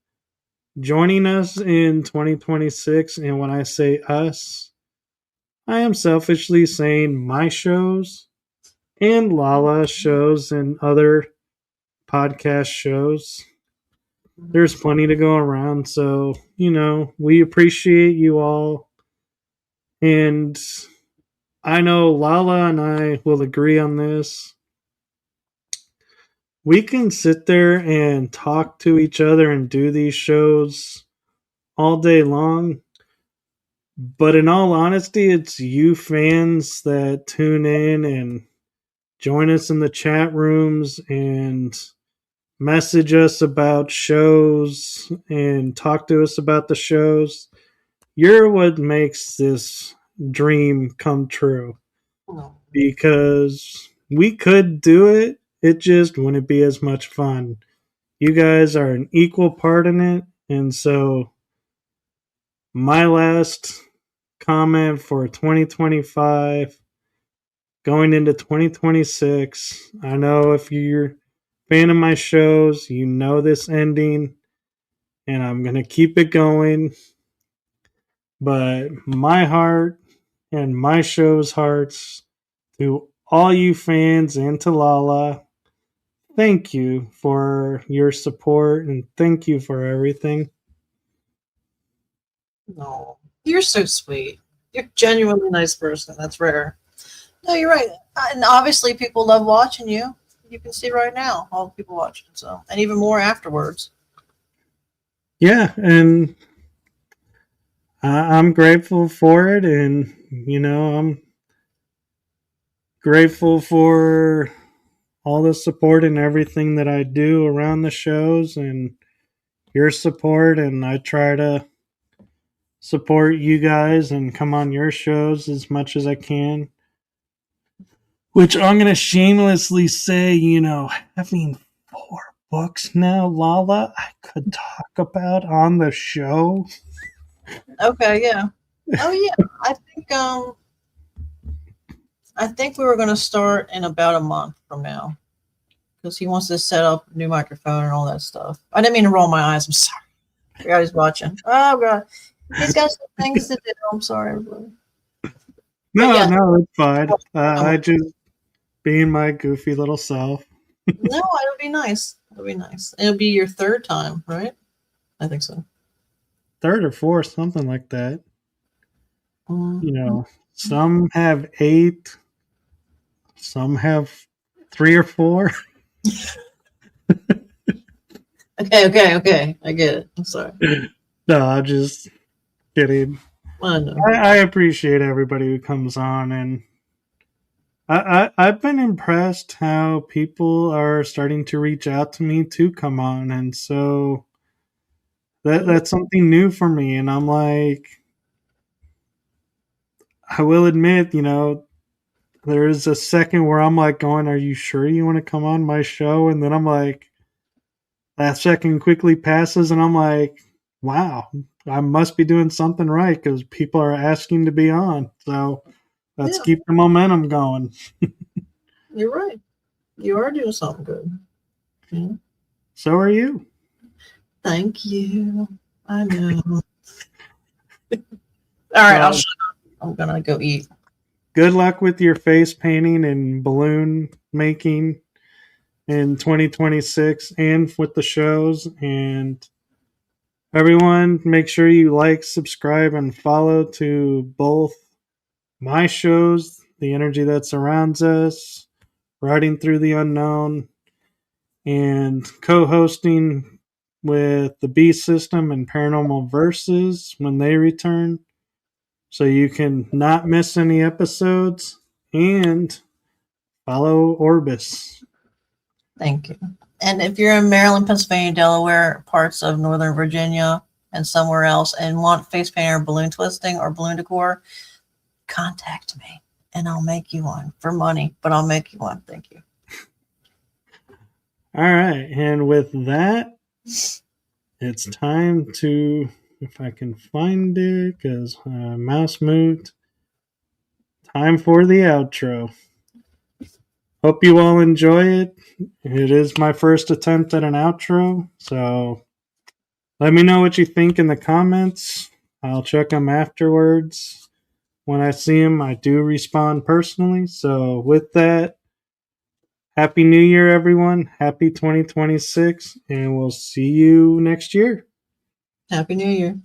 joining us in 2026. And when I say us, I am selfishly saying my shows and Lala shows and other podcast shows. There's plenty to go around. So, we appreciate you all. And I know Lala and I will agree on this. We can sit there and talk to each other and do these shows all day long. But in all honesty, it's you fans that tune in and join us in the chat rooms and message us about shows and talk to us about the shows. You're what makes this dream come true No. because we could do it. It just wouldn't be as much fun. You guys are an equal part in it. And so, my last comment for 2025 going into 2026. I know if you're a fan of my shows, you know this ending, and I'm going to keep it going. But my heart and my show's hearts to all you fans and to LaLa, thank you for your support and thank you for everything. No. You're so sweet. You're a genuinely nice person. That's rare. No, you're right. And obviously, people love watching you. You can see right now all the people watching. So, and even more afterwards. Yeah, and I'm grateful for it, and I'm grateful for all the support and everything that I do around the shows and your support, and I try to support you guys and come on your shows as much as I can. Which I'm going to shamelessly say, having 4 books now, LaLa, I could talk about on the show. Okay, yeah. Oh yeah. I think we were going to start in about a month from now because he wants to set up a new microphone and all that stuff. I didn't mean to roll my eyes. I'm sorry. I forgot he's watching. Oh god, he's got some things to do. I'm sorry, everybody. No, yeah. no, it's fine. I just being my goofy little self. No, it'll be nice. It'll be nice. It'll be your third time, right? I think so. Third or fourth, something like that. Mm-hmm. Some have 8, some have 3 or 4. Okay. I get it. I'm sorry. No, I'm just kidding. I know. I appreciate everybody who comes on, and I've been impressed how people are starting to reach out to me to come on, and so that's something new for me. And I'm like, I will admit, there is a second where I'm like going, "Are you sure you want to come on my show?" And then I'm like, that second quickly passes, and I'm like, "Wow, I must be doing something right because people are asking to be on." So let's keep the momentum going. You're right. You are doing something good. Yeah. So are you. Thank you. I know. All right, I'll shut up. I'm gonna go eat. Good luck with your face painting and balloon making in 2026 and with the shows. And everyone, make sure you like, subscribe, and follow to both my shows, The Energy That Surrounds Us, Riding Through the Unknown, and co-hosting with the Beast System and Paranormal Verses when they return, so you can not miss any episodes and follow Orbis. Thank you. And if you're in Maryland, Pennsylvania, Delaware, parts of Northern Virginia, and somewhere else, and want face painting or balloon twisting or balloon decor, contact me and I'll make you one for money, but I'll make you one. Thank you. All right. And with that, it's time to, if I can find it, because mouse moved. Time for the outro. Hope you all enjoy it. It is my first attempt at an outro, so let me know what you think in the comments. I'll check them afterwards. When I see them, I do respond personally. So with that, Happy New Year, everyone. Happy 2026, and we'll see you next year. Happy New Year.